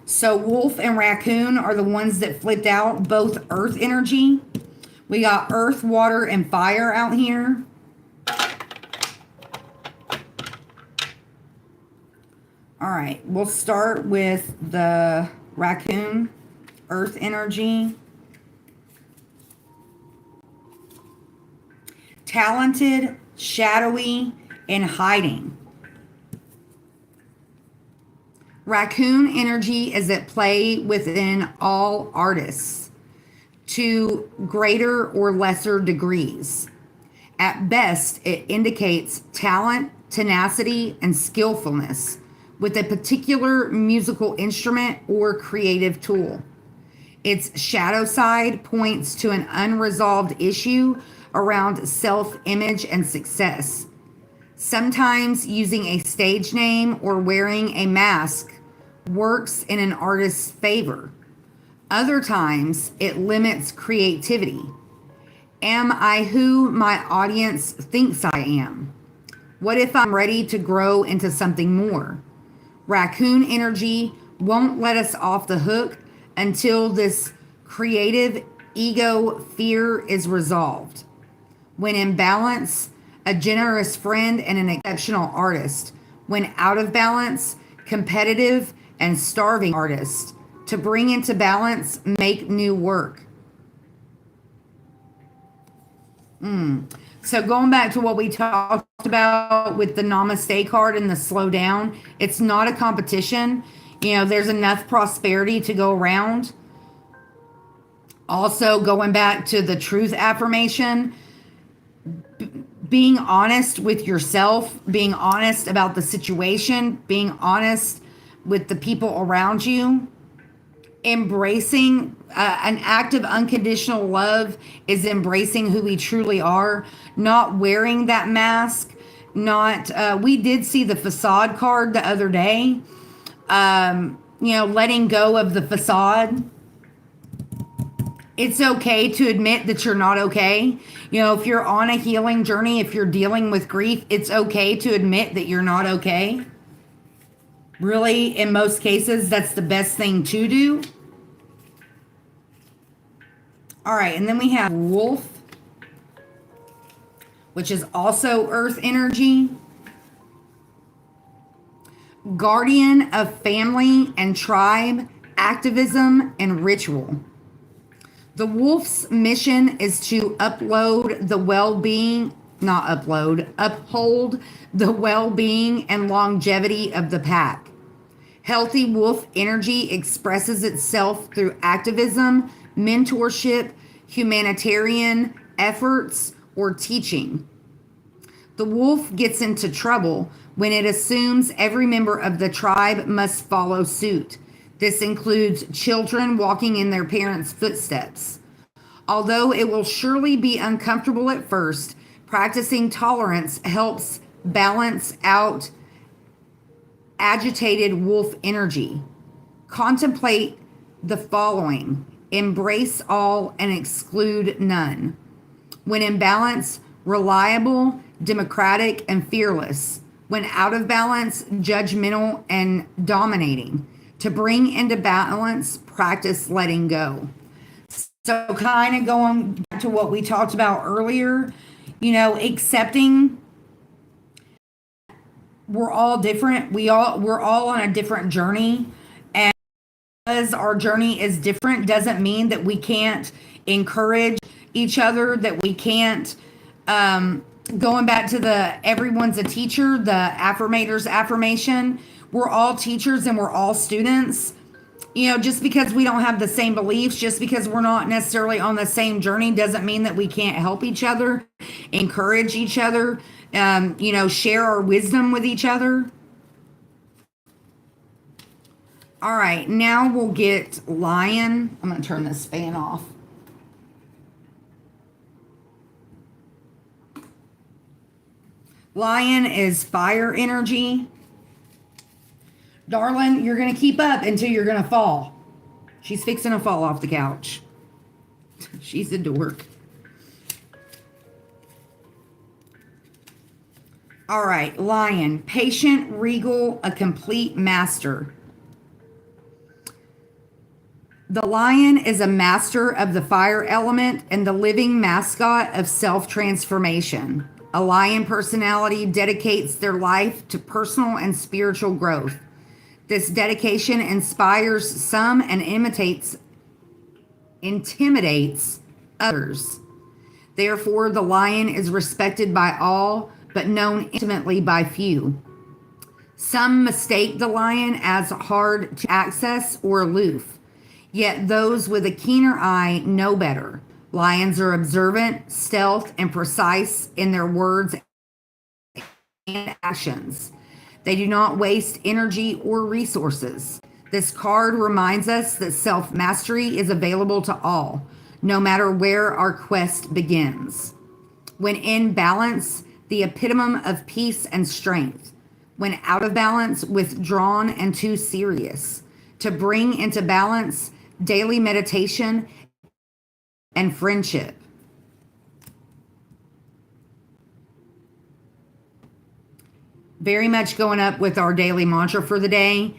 So wolf and raccoon are the ones that flipped out, both earth energy. We got earth, water, and fire out here. All right, we'll start with the raccoon, earth energy. Talented, shadowy, and hiding. Raccoon energy is at play within all artists to greater or lesser degrees. At best, it indicates talent, tenacity, and skillfulness with a particular musical instrument or creative tool. Its shadow side points to an unresolved issue around self-image and success, sometimes using a stage name or wearing a mask works in an artist's favor. Other times, it limits creativity. Am I who my audience thinks I am? What if I'm ready to grow into something more? Raccoon energy won't let us off the hook until this creative ego fear is resolved. When in balance, a generous friend and an exceptional artist. When out of balance, competitive and starving artist. To bring into balance, make new work. So going back to what we talked about with the Namaste card and the slow down, it's not a competition. There's enough prosperity to go around. Also, going back to the truth affirmation, being honest with yourself, being honest about the situation, being honest with the people around you, embracing an act of unconditional love is embracing who we truly are, not wearing that mask, we did see the facade card the other day, letting go of the facade. It's okay to admit that you're not okay. If you're on a healing journey, if you're dealing with grief, it's okay to admit that you're not okay. Really, in most cases, that's the best thing to do. All right, and then we have wolf, which is also earth energy. Guardian of family and tribe, activism, and ritual. The wolf's mission is to uphold the well-being and longevity of the pack. Healthy wolf energy expresses itself through activism, mentorship, humanitarian efforts, or teaching. The wolf gets into trouble when it assumes every member of the tribe must follow suit. This includes children walking in their parents' footsteps. Although it will surely be uncomfortable at first, practicing tolerance helps balance out agitated wolf energy. Contemplate the following: embrace all and exclude none. When in balance, reliable, democratic, and fearless. When out of balance, judgmental and dominating. To bring into balance, practice letting go. So, kind of going back to what we talked about earlier, accepting we're all different. We're all on a different journey. And because our journey is different doesn't mean that we can't encourage each other, that we can't going back to the everyone's a teacher, the affirmator's affirmation. We're all teachers and we're all students. Just because we don't have the same beliefs, just because we're not necessarily on the same journey, doesn't mean that we can't help each other, encourage each other, share our wisdom with each other. All right, now we'll get Lion. I'm going to turn this fan off. Lion is fire energy. Darling, you're going to keep up until you're going to fall. She's fixing to fall off the couch. She's a dork. All right, Lion, patient, regal, a complete master. The lion is a master of the fire element and the living mascot of self-transformation. A lion personality dedicates their life to personal and spiritual growth. This dedication inspires some and intimidates others. Therefore, the lion is respected by all, but known intimately by few. Some mistake the lion as hard to access or aloof, yet those with a keener eye know better. Lions are observant, stealth, and precise in their words and actions. They do not waste energy or resources. This card reminds us that self-mastery is available to all, no matter where our quest begins. When in balance, the epitome of peace and strength. When out of balance, withdrawn and too serious. To bring into balance, daily meditation and friendship. Very much going up with our daily mantra for the day.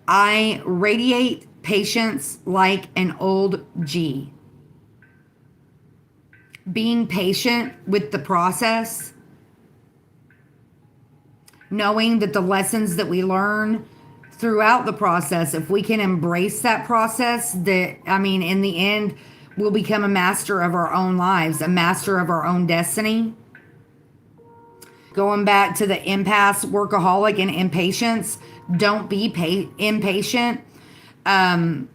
I radiate patience like an old G. Being patient with the process. Knowing that the lessons that we learn throughout the process, if we can embrace that process, in the end, we'll become a master of our own lives, a master of our own destiny. Going back to the impasse, workaholic, and impatience, don't be impatient. Going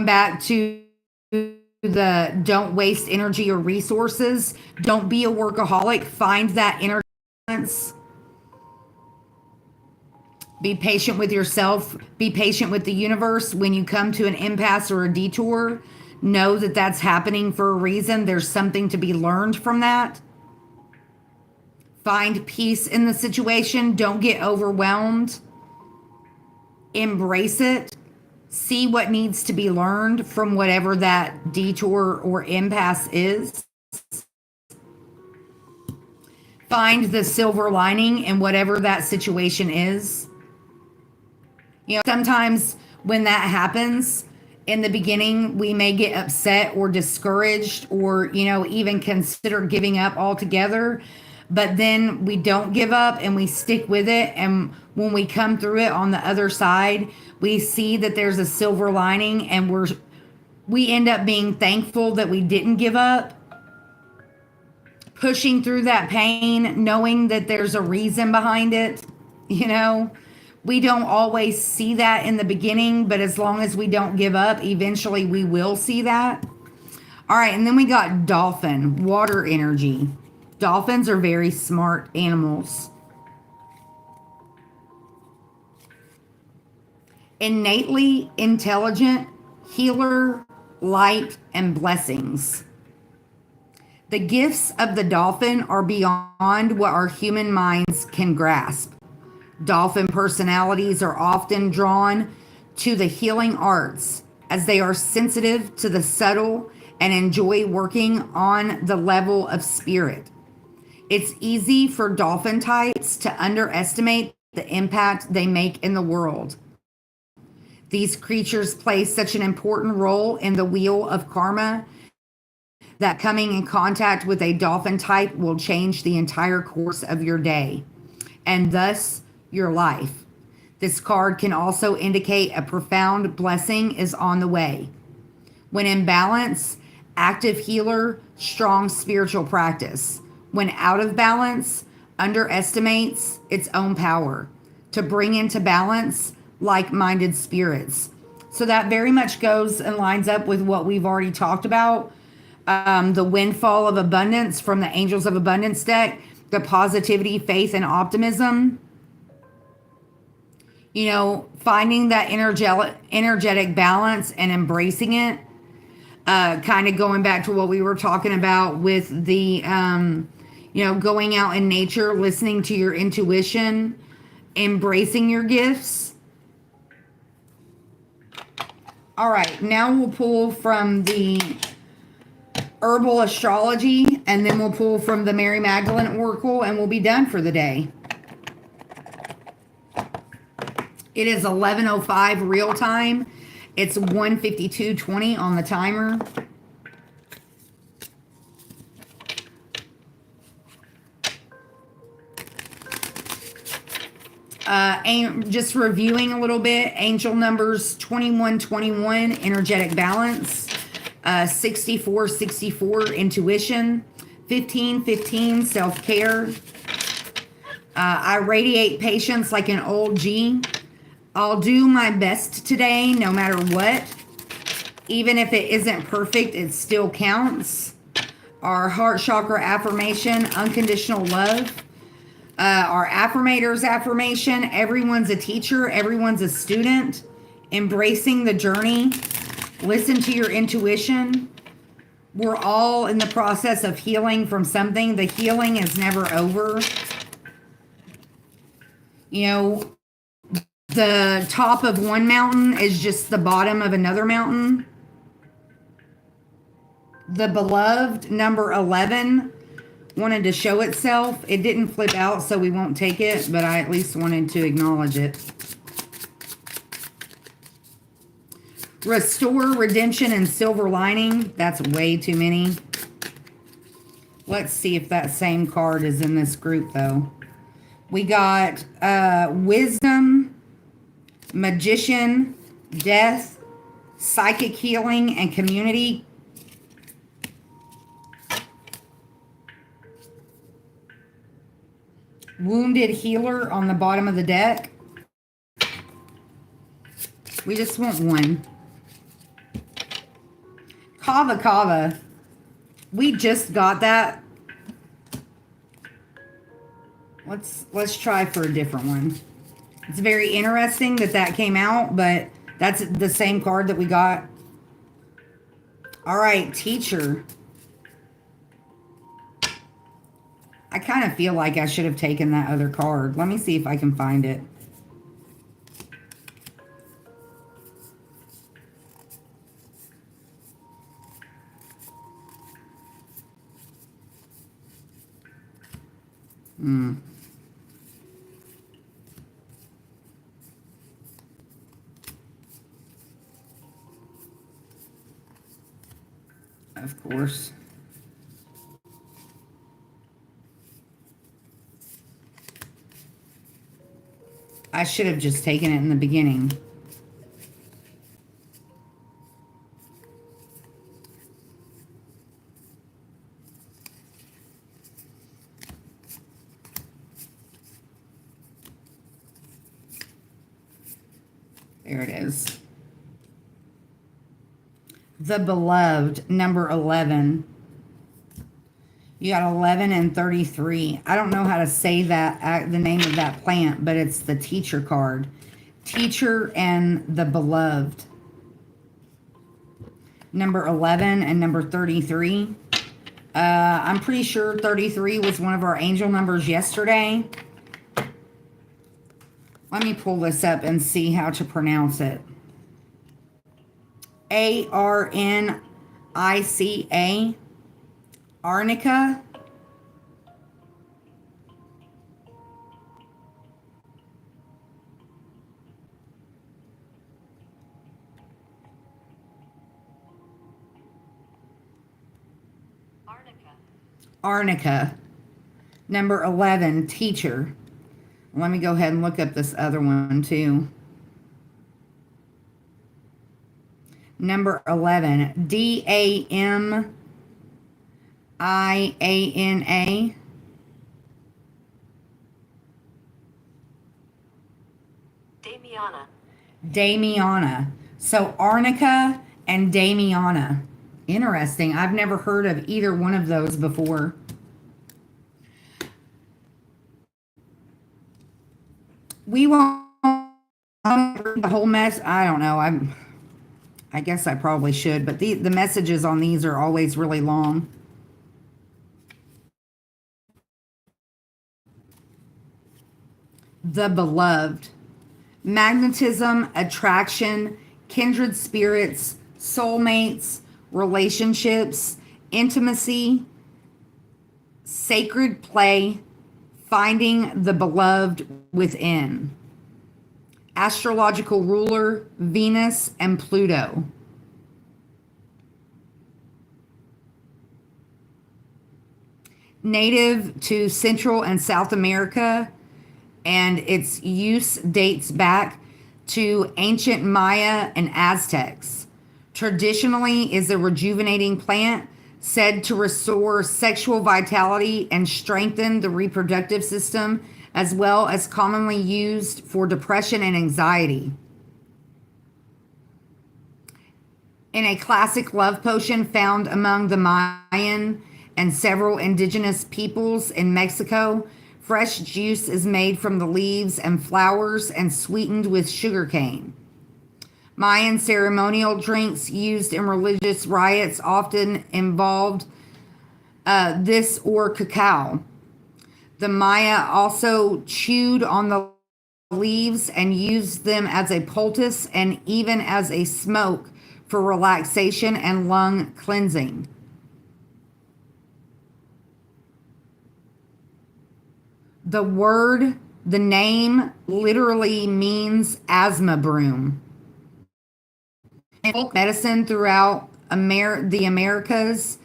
back to the don't waste energy or resources, don't be a workaholic. Find that inner balance. Be patient with yourself. Be patient with the universe. When you come to an impasse or a detour, know that that's happening for a reason. There's something to be learned from that. Find peace in the situation. Don't get overwhelmed. Embrace it. See what needs to be learned from whatever that detour or impasse is. Find the silver lining in whatever that situation is. Sometimes when that happens, in the beginning, we may get upset or discouraged or, even consider giving up altogether. But then we don't give up and we stick with it. And when we come through it on the other side, we see that there's a silver lining and we end up being thankful that we didn't give up. Pushing through that pain, knowing that there's a reason behind it, We don't always see that in the beginning, but as long as we don't give up, eventually we will see that. All right, and then we got dolphin, water energy. Dolphins are very smart animals. Innately intelligent, healer, light, and blessings. The gifts of the dolphin are beyond what our human minds can grasp. Dolphin personalities are often drawn to the healing arts as they are sensitive to the subtle and enjoy working on the level of spirit. It's easy for dolphin types to underestimate the impact they make in the world. These creatures play such an important role in the wheel of karma that coming in contact with a dolphin type will change the entire course of your day and thus your life. This card can also indicate a profound blessing is on the way. When in balance, active healer, strong spiritual practice. When out of balance, underestimates its own power to bring into balance like-minded spirits. So that very much goes and lines up with what we've already talked about. The windfall of abundance from the Angels of Abundance deck, the positivity, faith, and optimism. You know, finding that energetic balance and embracing it. Kind of going back to what we were talking about with the, going out in nature, listening to your intuition, embracing your gifts. All right, now we'll pull from the herbal astrology, and then we'll pull from the Mary Magdalene Oracle, and we'll be done for the day. It is 11:05 real time. It's 1:52:20 on the timer. Just reviewing a little bit, angel numbers 2121, energetic balance, 6464, intuition, 1515, self-care. I radiate patience like an old G. I'll do my best today, no matter what. Even if it isn't perfect, it still counts. Our heart chakra affirmation, unconditional love. Our affirmator's affirmation, everyone's a teacher, everyone's a student. Embracing the journey. Listen to your intuition. We're all in the process of healing from something. The healing is never over. You know, the top of one mountain is just the bottom of another mountain. The beloved number 11 wanted to show itself. It didn't flip out, so we won't take it, but I at least wanted to acknowledge it. Restore, redemption, and silver lining. That's way too many. Let's see if that same card is in this group, though. We got wisdom, magician, death, psychic healing, and community. Wounded healer on the bottom of the deck. We just want one. Kava Kava. We just got that. Let's try for a different one. It's very interesting that came out, but that's the same card that we got. All right, teacher. I kind of feel like I should have taken that other card. Let me see if I can find it. Of course. I should have just taken it in the beginning. There it is. The beloved, number 11. You got 11 and 33. I don't know how to say that, the name of that plant, but it's the teacher card. Teacher and the beloved. Number 11 and number 33. I'm pretty sure 33 was one of our angel numbers yesterday. Let me pull this up and see how to pronounce it. Arnica. Arnica. Arnica. Number 11, teacher. Let me go ahead and look up this other one too. Number 11, Damina. Damiana. So Arnica and Damiana. Interesting. I've never heard of either one of those before. We won't read the whole mess. I don't know. I guess I probably should, but the messages on these are always really long. The beloved. Magnetism, attraction, kindred spirits, soulmates, relationships, intimacy, sacred play, finding the beloved within. Astrological ruler, Venus and Pluto. Native to Central and South America, and its use dates back to ancient Maya and Aztecs. Traditionally is a rejuvenating plant said to restore sexual vitality and strengthen the reproductive system, as well as commonly used for depression and anxiety. In a classic love potion found among the Mayan and several indigenous peoples in Mexico, fresh juice is made from the leaves and flowers and sweetened with sugarcane. Mayan ceremonial drinks used in religious rites often involved this or cacao. The Maya also chewed on the leaves and used them as a poultice and even as a smoke for relaxation and lung cleansing. The name literally means asthma broom. In folk medicine throughout the Americas,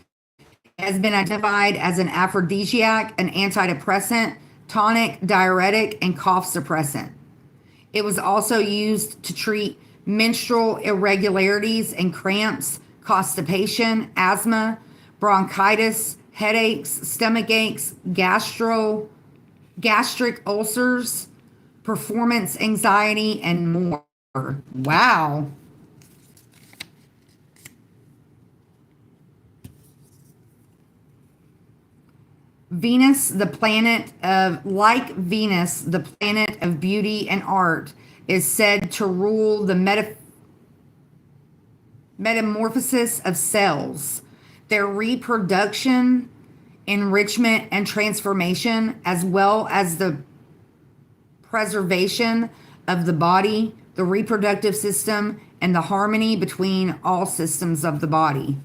has been identified as an aphrodisiac, an antidepressant, tonic, diuretic, and cough suppressant. It was also used to treat menstrual irregularities and cramps, constipation, asthma, bronchitis, headaches, stomach aches, gastric ulcers, performance anxiety, and more. Wow. Venus, the planet of beauty and art, is said to rule the metamorphosis of cells, their reproduction, enrichment, and transformation, as well as the preservation of the body, the reproductive system, and the harmony between all systems of the body.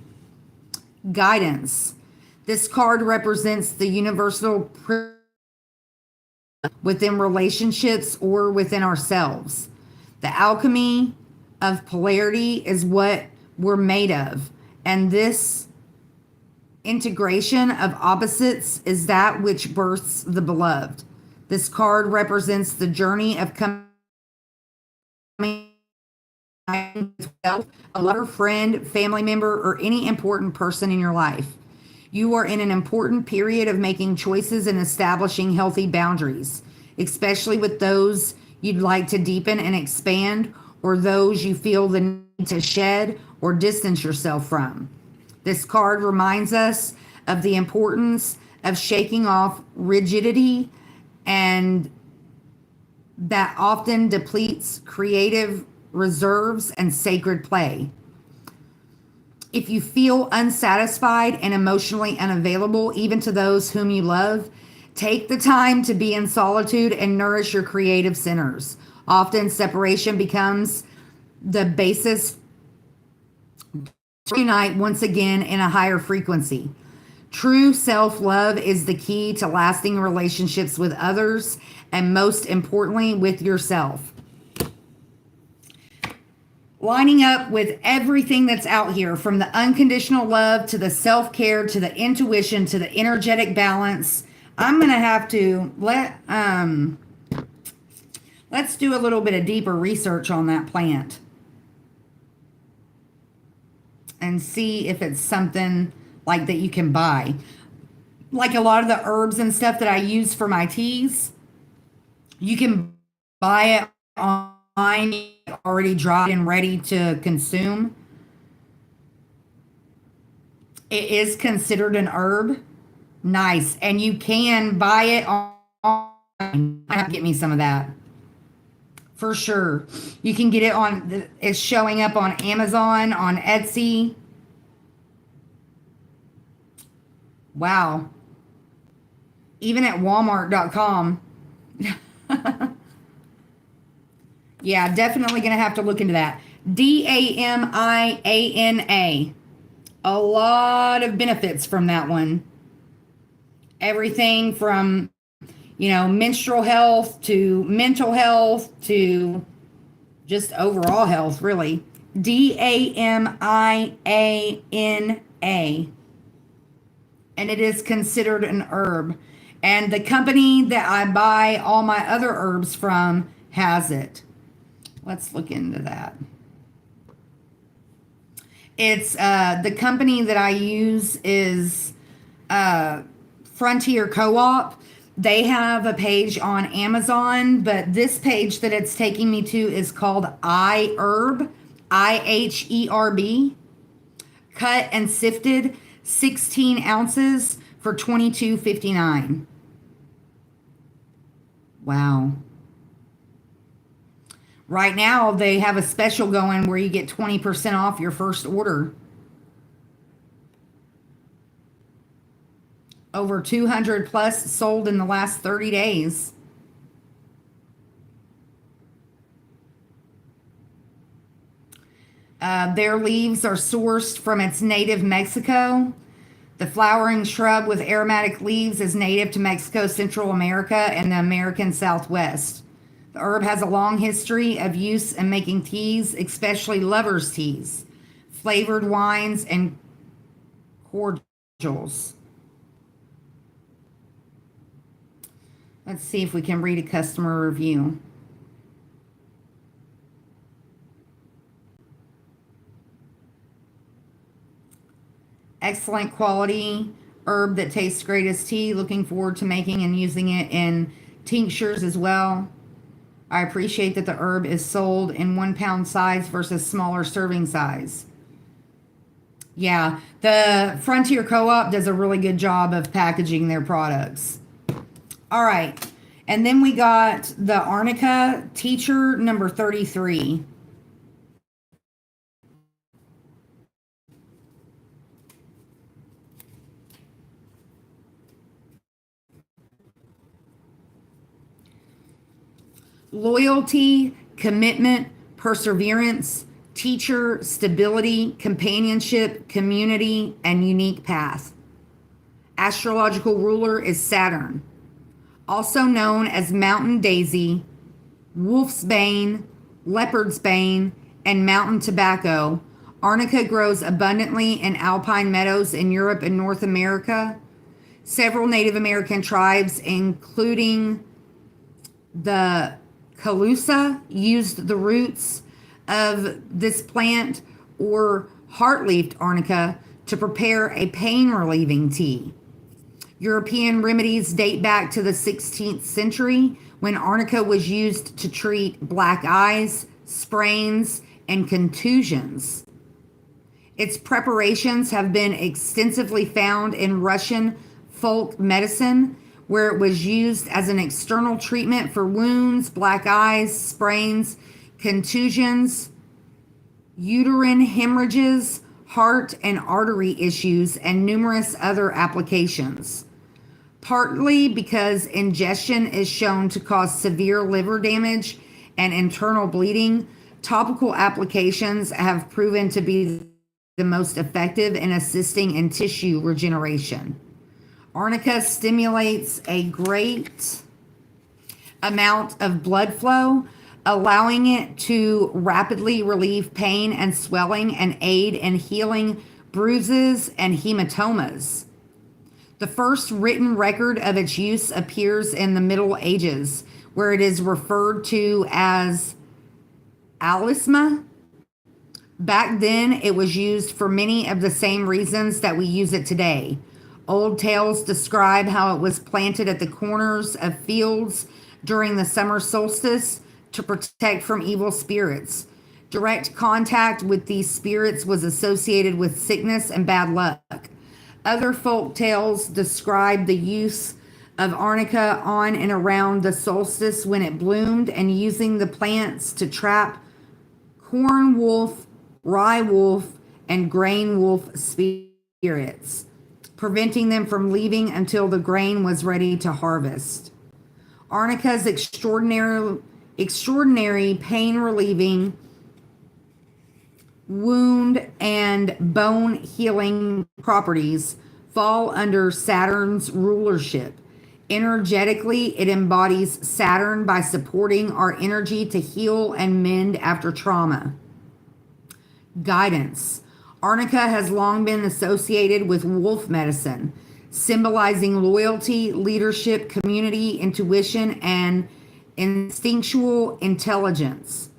Guidance. This card represents the universal within relationships or within ourselves. The alchemy of polarity is what we're made of, and this integration of opposites is that which births the beloved. This card represents the journey of coming with a lover, friend, family member, or any important person in your life. You are in an important period of making choices and establishing healthy boundaries, especially with those you'd like to deepen and expand, or those you feel the need to shed or distance yourself from. This card reminds us of the importance of shaking off rigidity, and that often depletes creative reserves and sacred play. If you feel unsatisfied and emotionally unavailable, even to those whom you love, take the time to be in solitude and nourish your creative centers. Often, separation becomes the basis to unite once again in a higher frequency. True self love is the key to lasting relationships with others, and most importantly, with yourself. Lining up with everything that's out here, from the unconditional love to the self care to the intuition to the energetic balance. I'm gonna have to let's do a little bit of deeper research on that plant and see if it's something like that you can buy. Like a lot of the herbs and stuff that I use for my teas, you can buy it online already dried and ready to consume. It is considered an herb. Nice. And you can buy it online. I have to get me some of that. For sure. You can get it on, it's showing up on Amazon, on Etsy. Wow. Even at Walmart.com. Yeah, definitely going to have to look into that. DAMIANA. A lot of benefits from that one. Everything from, menstrual health to mental health to just overall health, really. DAMIANA. And it is considered an herb. And the company that I buy all my other herbs from has it. Let's look into that. It's the company that I use is Frontier Co-op. They have a page on Amazon, but this page that it's taking me to is called iHerb, IHERB. Cut and sifted, 16 ounces for $22.59. Wow. Right now, they have a special going where you get 20% off your first order. Over 200 plus sold in the last 30 days. Their leaves are sourced from its native Mexico. The flowering shrub with aromatic leaves is native to Mexico, Central America, and the American Southwest. The herb has a long history of use in making teas, especially lovers' teas, flavored wines, and cordials. Let's see if we can read a customer review. Excellent quality herb that tastes great as tea. Looking forward to making and using it in tinctures as well. I appreciate that the herb is sold in 1 pound size versus smaller serving size. Yeah, the Frontier Co-op does a really good job of packaging their products. All right, and then we got the Arnica Teacher number 33. Loyalty, commitment, perseverance, teacher, stability, companionship, community, and unique path. Astrological ruler is Saturn. Also known as mountain daisy, wolf's bane, leopard's bane, and mountain tobacco, Arnica grows abundantly in alpine meadows in Europe and North America. Several Native American tribes, including the Calusa, used the roots of this plant or heart-leafed arnica to prepare a pain-relieving tea. European remedies date back to the 16th century when arnica was used to treat black eyes, sprains, and contusions. Its preparations have been extensively found in Russian folk medicine, where it was used as an external treatment for wounds, black eyes, sprains, contusions, uterine hemorrhages, heart and artery issues, and numerous other applications. Partly because ingestion is shown to cause severe liver damage and internal bleeding, topical applications have proven to be the most effective in assisting in tissue regeneration. Arnica stimulates a great amount of blood flow, allowing it to rapidly relieve pain and swelling and aid in healing bruises and hematomas. The first written record of its use appears in the Middle Ages, where it is referred to as alisma. Back then, it was used for many of the same reasons that we use it today. Old tales describe how it was planted at the corners of fields during the summer solstice to protect from evil spirits. Direct contact with these spirits was associated with sickness and bad luck. Other folk tales describe the use of arnica on and around the solstice when it bloomed, and using the plants to trap corn wolf, rye wolf, and grain wolf spirits, preventing them from leaving until the grain was ready to harvest. Arnica's extraordinary pain relieving, wound and bone healing properties fall under Saturn's rulership. Energetically, it embodies Saturn by supporting our energy to heal and mend after trauma. Guidance. Arnica has long been associated with wolf medicine, symbolizing loyalty, leadership, community, intuition, and instinctual intelligence.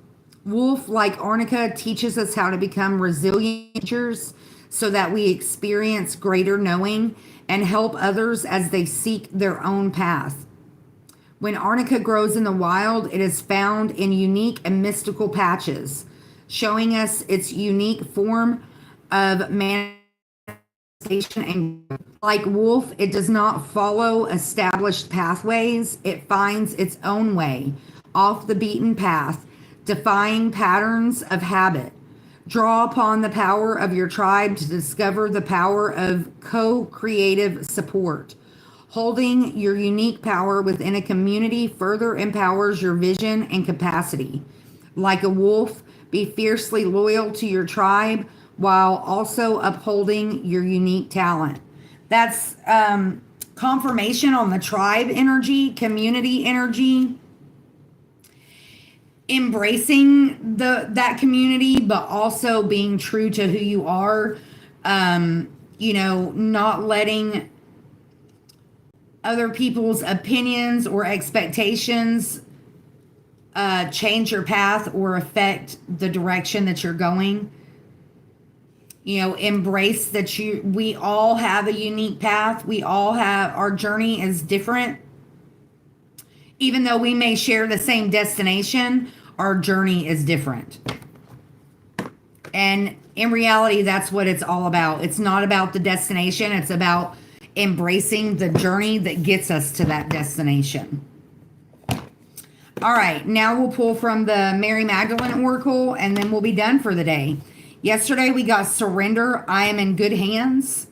Wolf, like arnica, teaches us how to become resilient creatures so that we experience greater knowing and help others as they seek their own path. When arnica grows in the wild, it is found in unique and mystical patches, showing us its unique form of manifestation. And like wolf, it does not follow established pathways. It finds its own way, off the beaten path, defying patterns of habit. Draw upon the power of your tribe to discover the power of co-creative support. Holding your unique power within a community further empowers your vision and capacity. Like a wolf, be fiercely loyal to your tribe while also upholding your unique talent. That's confirmation on the tribe energy, community energy, embracing that community, but also being true to who you are. Not letting other people's opinions or expectations change your path or affect the direction that you're going. Embrace that we all have a unique path. We all have, our journey is different. Even though we may share the same destination, our journey is different. And in reality, that's what it's all about. It's not about the destination. It's about embracing the journey that gets us to that destination. All right, now we'll pull from the Mary Magdalene Oracle, and then we'll be done for the day. Yesterday, we got Surrender. I am in good hands.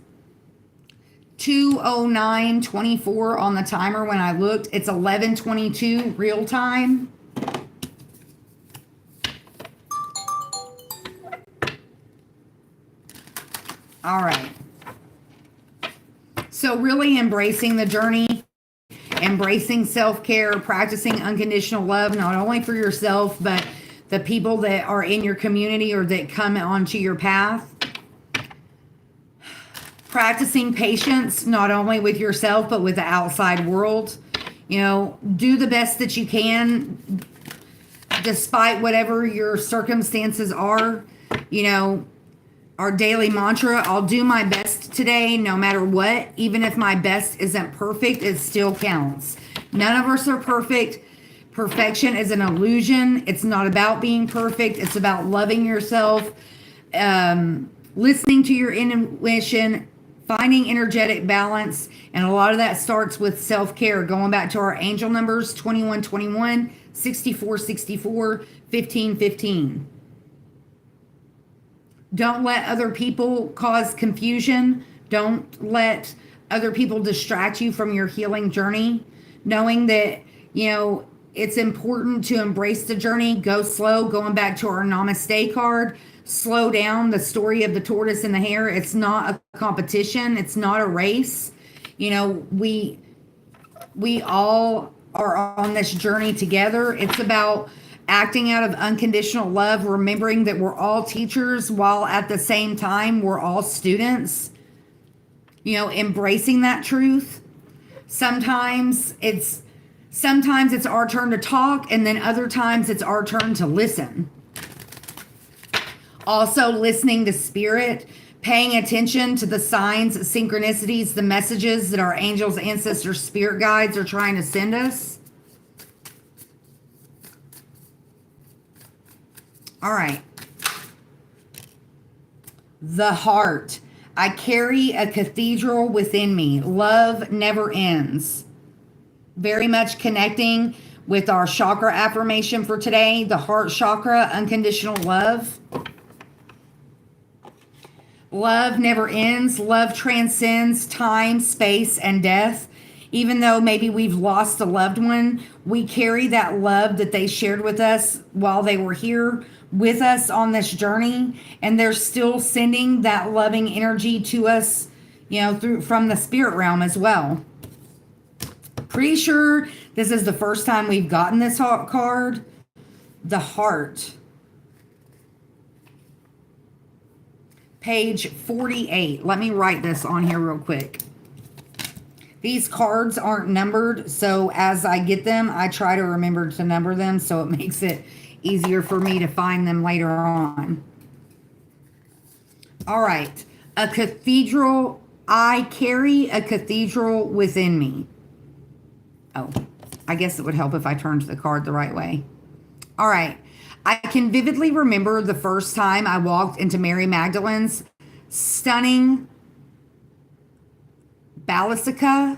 2:09:24 on the timer when I looked. It's 11:22 real time. All right. So really embracing the journey, embracing self-care, practicing unconditional love, not only for yourself, but the people that are in your community or that come onto your path. Practicing patience, not only with yourself, but with the outside world. Do the best that you can, despite whatever your circumstances are. Our daily mantra, I'll do my best today, no matter what. Even if my best isn't perfect, it still counts. None of us are perfect. Perfection is an illusion. It's not about being perfect. It's about loving yourself, listening to your intuition, finding energetic balance. And a lot of that starts with self-care, going back to our angel numbers 2121, 6464, 1515. Don't let other people cause confusion. Don't let other people distract you from your healing journey. Knowing that, it's important to embrace the journey, go slow, going back to our namaste card, slow down. The story of the tortoise and the hare, it's not a competition, it's not a race. We all are on this journey together. It's about acting out of unconditional love, remembering that we're all teachers while at the same time we're all students. Embracing that truth. Sometimes it's our turn to talk, and then other times it's our turn to listen. Also, listening to spirit, paying attention to the signs, synchronicities, the messages that our angels, ancestors, spirit guides are trying to send us. All right. The heart. I carry a cathedral within me. Love never ends. Very much connecting with our chakra affirmation for today, the heart chakra, unconditional love. Love never ends. Love transcends time, space, and death. Even though maybe we've lost a loved one, we carry that love that they shared with us while they were here with us on this journey, and they're still sending that loving energy to us, from the spirit realm as well. Pretty sure this is the first time we've gotten this card, the heart. Page 48. Let me write this on here real quick. These cards aren't numbered, so as I get them, I try to remember to number them so it makes it easier for me to find them later on. All right. A cathedral. I carry a cathedral within me. Oh, I guess it would help if I turned the card the right way. All right. I can vividly remember the first time I walked into Mary Magdalene's stunning basilica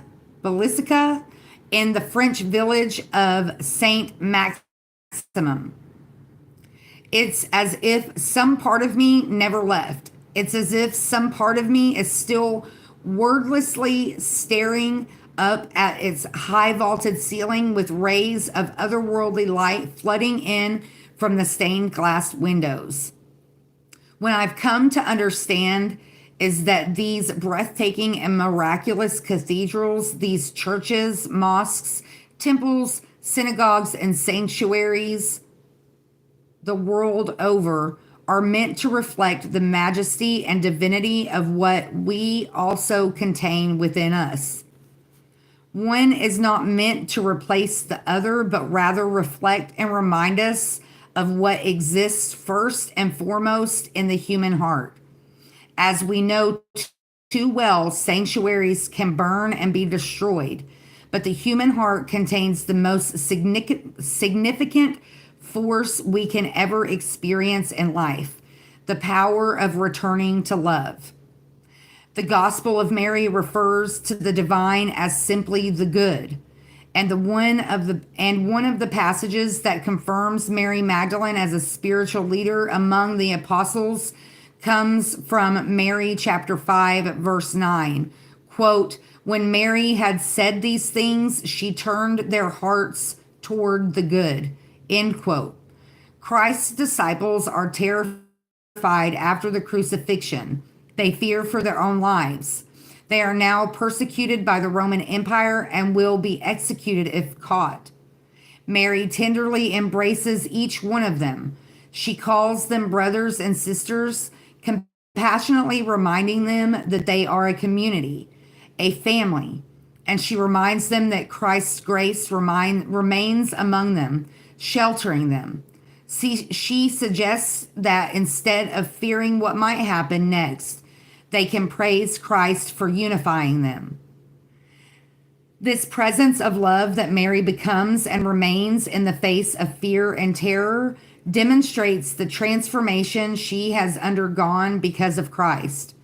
in the French village of Saint Maximum. It's as if some part of me never left. It's as if some part of me is still wordlessly staring up at its high vaulted ceiling with rays of otherworldly light flooding in from the stained glass windows. When I've come to understand is that these breathtaking and miraculous cathedrals, these churches, mosques, temples, synagogues, and sanctuaries the world over are meant to reflect the majesty and divinity of what we also contain within us. One is not meant to replace the other, but rather reflect and remind us of what exists first and foremost in the human heart. As we know too well, sanctuaries can burn and be destroyed, but the human heart contains the most significant force we can ever experience in life, the power of returning to love. The Gospel of Mary refers to the divine as simply the good. And one of the passages that confirms Mary Magdalene as a spiritual leader among the apostles comes from Mary chapter 5, verse 9. Quote, when Mary had said these things, she turned their hearts toward the good. End quote. Christ's disciples are terrified after the crucifixion. They fear for their own lives. They are now persecuted by the Roman Empire and will be executed if caught. Mary tenderly embraces each one of them. She calls them brothers and sisters, compassionately reminding them that they are a community, a family, and she reminds them that Christ's grace remains among them, sheltering them. She suggests that instead of fearing what might happen next, they can praise Christ for unifying them. This presence of love that Mary becomes and remains in the face of fear and terror demonstrates the transformation she has undergone because of Christ.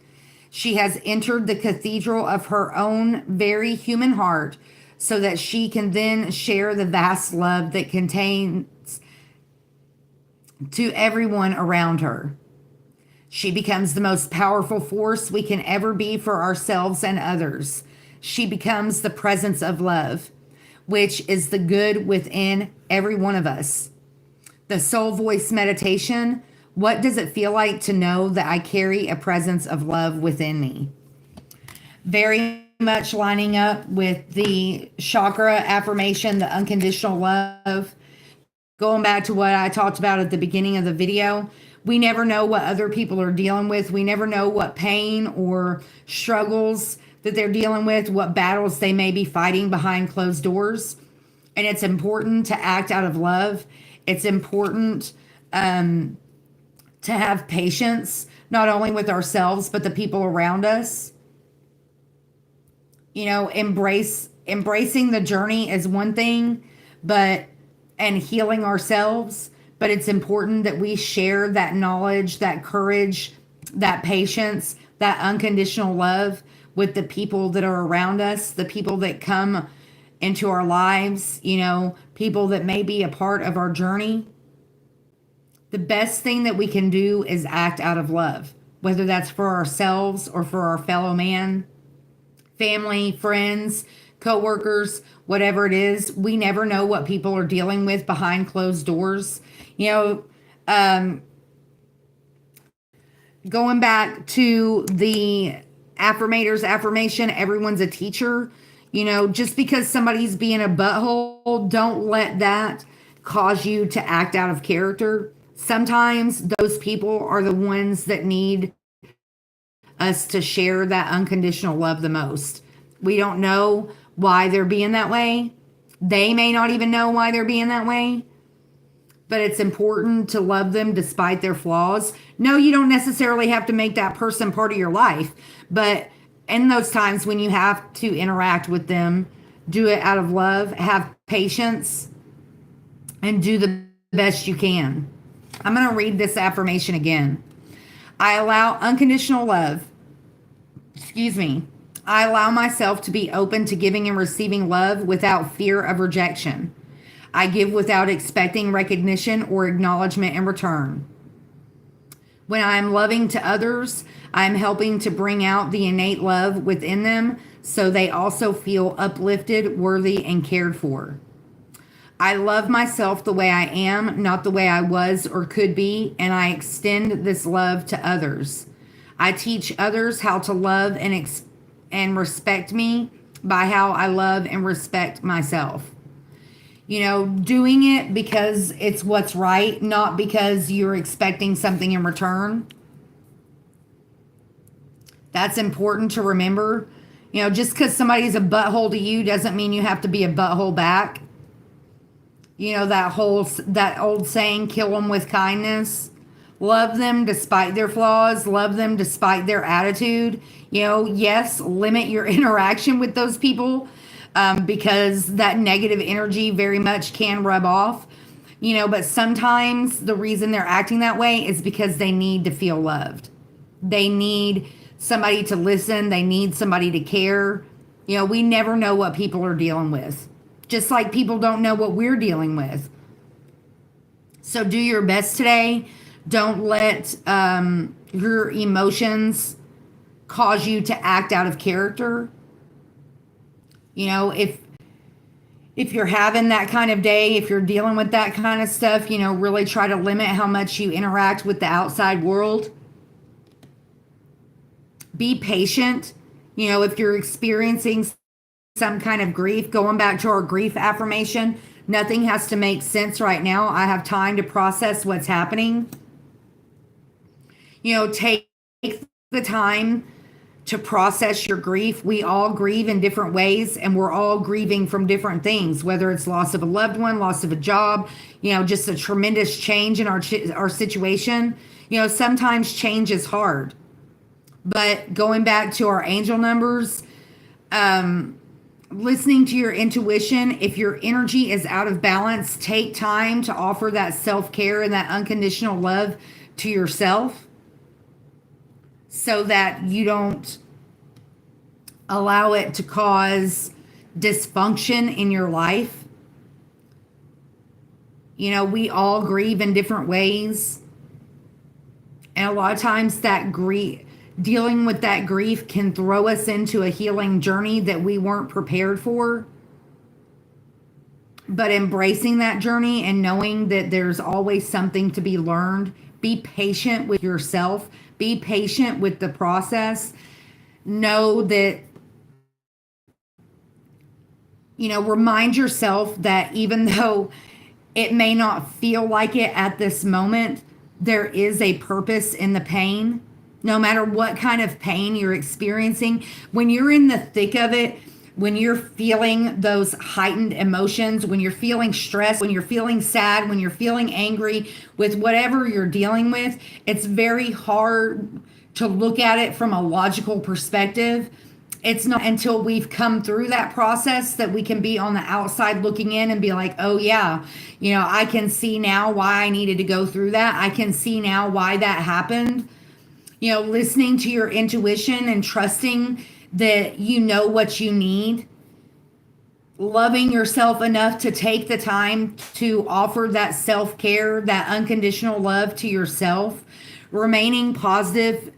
She has entered the cathedral of her own very human heart so that she can then share the vast love that contains to everyone around her. She becomes the most powerful force we can ever be for ourselves and others. She becomes the presence of love, which is the good within every one of us. The soul voice meditation. What does it feel like to know that I carry a presence of love within me? Very much lining up with the chakra affirmation, the unconditional love. Going back to what I talked about at the beginning of the video, we never know what other people are dealing with. We never know what pain or struggles that they're dealing with, what battles they may be fighting behind closed doors. And it's important to act out of love. It's important to have patience, not only with ourselves, but the people around us. You know, embracing the journey is one thing, and healing ourselves. But it's important that we share that knowledge, that courage, that patience, that unconditional love with the people that are around us, the people that come into our lives, you know, people that may be a part of our journey. The best thing that we can do is act out of love, whether that's for ourselves or for our fellow man, family, friends, coworkers, whatever it is. We never know what people are dealing with behind closed doors. You know, going back to the affirmator's affirmation, everyone's a teacher. You know, just because somebody's being a butthole, don't let that cause you to act out of character. Sometimes those people are the ones that need us to share that unconditional love the most. We don't know why they're being that way. They may not even know why they're being that way. But it's important to love them despite their flaws. No, you don't necessarily have to make that person part of your life. But in those times when you have to interact with them, do it out of love, have patience, and do the best you can. I'm going to read this affirmation again. I allow unconditional love. I allow myself to be open to giving and receiving love without fear of rejection. I give without expecting recognition or acknowledgement in return. When I am loving to others, I am helping to bring out the innate love within them so they also feel uplifted, worthy, and cared for. I love myself the way I am, not the way I was or could be, and I extend this love to others. I teach others how to love and respect me by how I love and respect myself. You know, doing it because it's what's right, not because you're expecting something in return. That's important to remember. You know, just because somebody's a butthole to you doesn't mean you have to be a butthole back. You know, that old saying, kill them with kindness. Love them despite their flaws. Love them despite their attitude. You know, yes, limit your interaction with those people. Because that negative energy very much can rub off, you know, but sometimes the reason they're acting that way is because they need to feel loved. They need somebody to listen. They need somebody to care. You know, we never know what people are dealing with, just like people don't know what we're dealing with. So do your best today. Don't let your emotions cause you to act out of character. You know, if you're having that kind of day, if you're dealing with that kind of stuff, you know, really try to limit how much you interact with the outside world. Be patient. You know, if you're experiencing some kind of grief, going back to our grief affirmation, nothing has to make sense right now. I have time to process what's happening. You know, take the time to process your grief. We all grieve in different ways, and we're all grieving from different things, whether it's loss of a loved one, loss of a job, you know, just a tremendous change in our situation. You know, sometimes change is hard. But going back to our angel numbers, listening to your intuition, if your energy is out of balance, take time to offer that self-care and that unconditional love to yourself. so that you don't allow it to cause dysfunction in your life. You know, we all grieve in different ways. And a lot of times that grief, dealing with that grief can throw us into a healing journey that we weren't prepared for. But embracing that journey and knowing that there's always something to be learned, be patient with yourself, be patient with the process. Know that, you know, remind yourself that even though it may not feel like it at this moment, there is a purpose in the pain. No matter what kind of pain you're experiencing, when you're in the thick of it, when you're feeling those heightened emotions, when you're feeling stressed, when you're feeling sad, when you're feeling angry with whatever you're dealing with, it's very hard to look at it from a logical perspective. It's not until we've come through that process that we can be on the outside looking in and be like, oh yeah, you know, I can see now why I needed to go through that. I can see now why that happened. You know, listening to your intuition and trusting that you know what you need. Loving yourself enough to take the time to offer that self-care, that unconditional love to yourself. Remaining positive,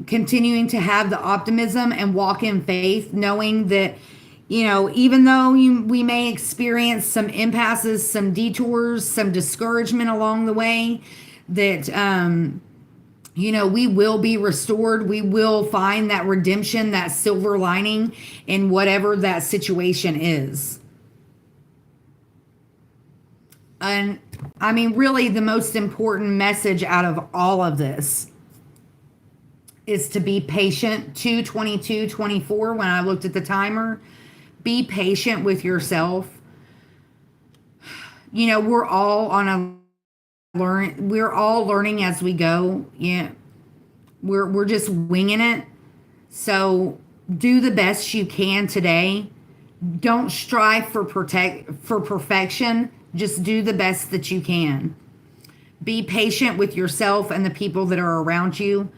continuing to have the optimism and walk in faith, knowing that, you know, even though we may experience some impasses, some detours, some discouragement along the way, that, you know, we will be restored. We will find that redemption, that silver lining in whatever that situation is. And I mean, really, the most important message out of all of this is to be patient. 2:22:24, when I looked at the timer, be patient with yourself. You know, we're all learning as we go. Yeah. We're just winging it. So do the best you can today. Don't strive for perfection. Just do the best that you can. Be patient with yourself and the people that are around you.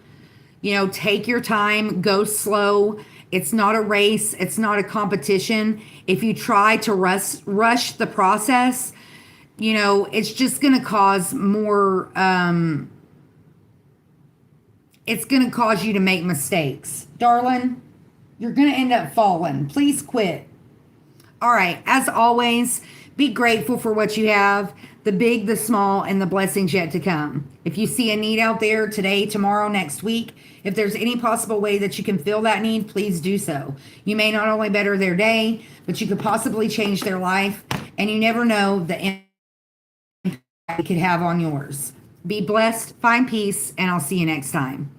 You know, take your time, go slow. It's not a race, it's not a competition. If you try to rush the process, you know, it's just going to cause more, it's going to cause you to make mistakes. Darling, you're going to end up falling. Please quit. All right, as always, be grateful for what you have, the big, the small, and the blessings yet to come. If you see a need out there today, tomorrow, next week, if there's any possible way that you can fill that need, please do so. You may not only better their day, but you could possibly change their life, and you never know the impact it could have on yours. Be blessed, find peace, and I'll see you next time.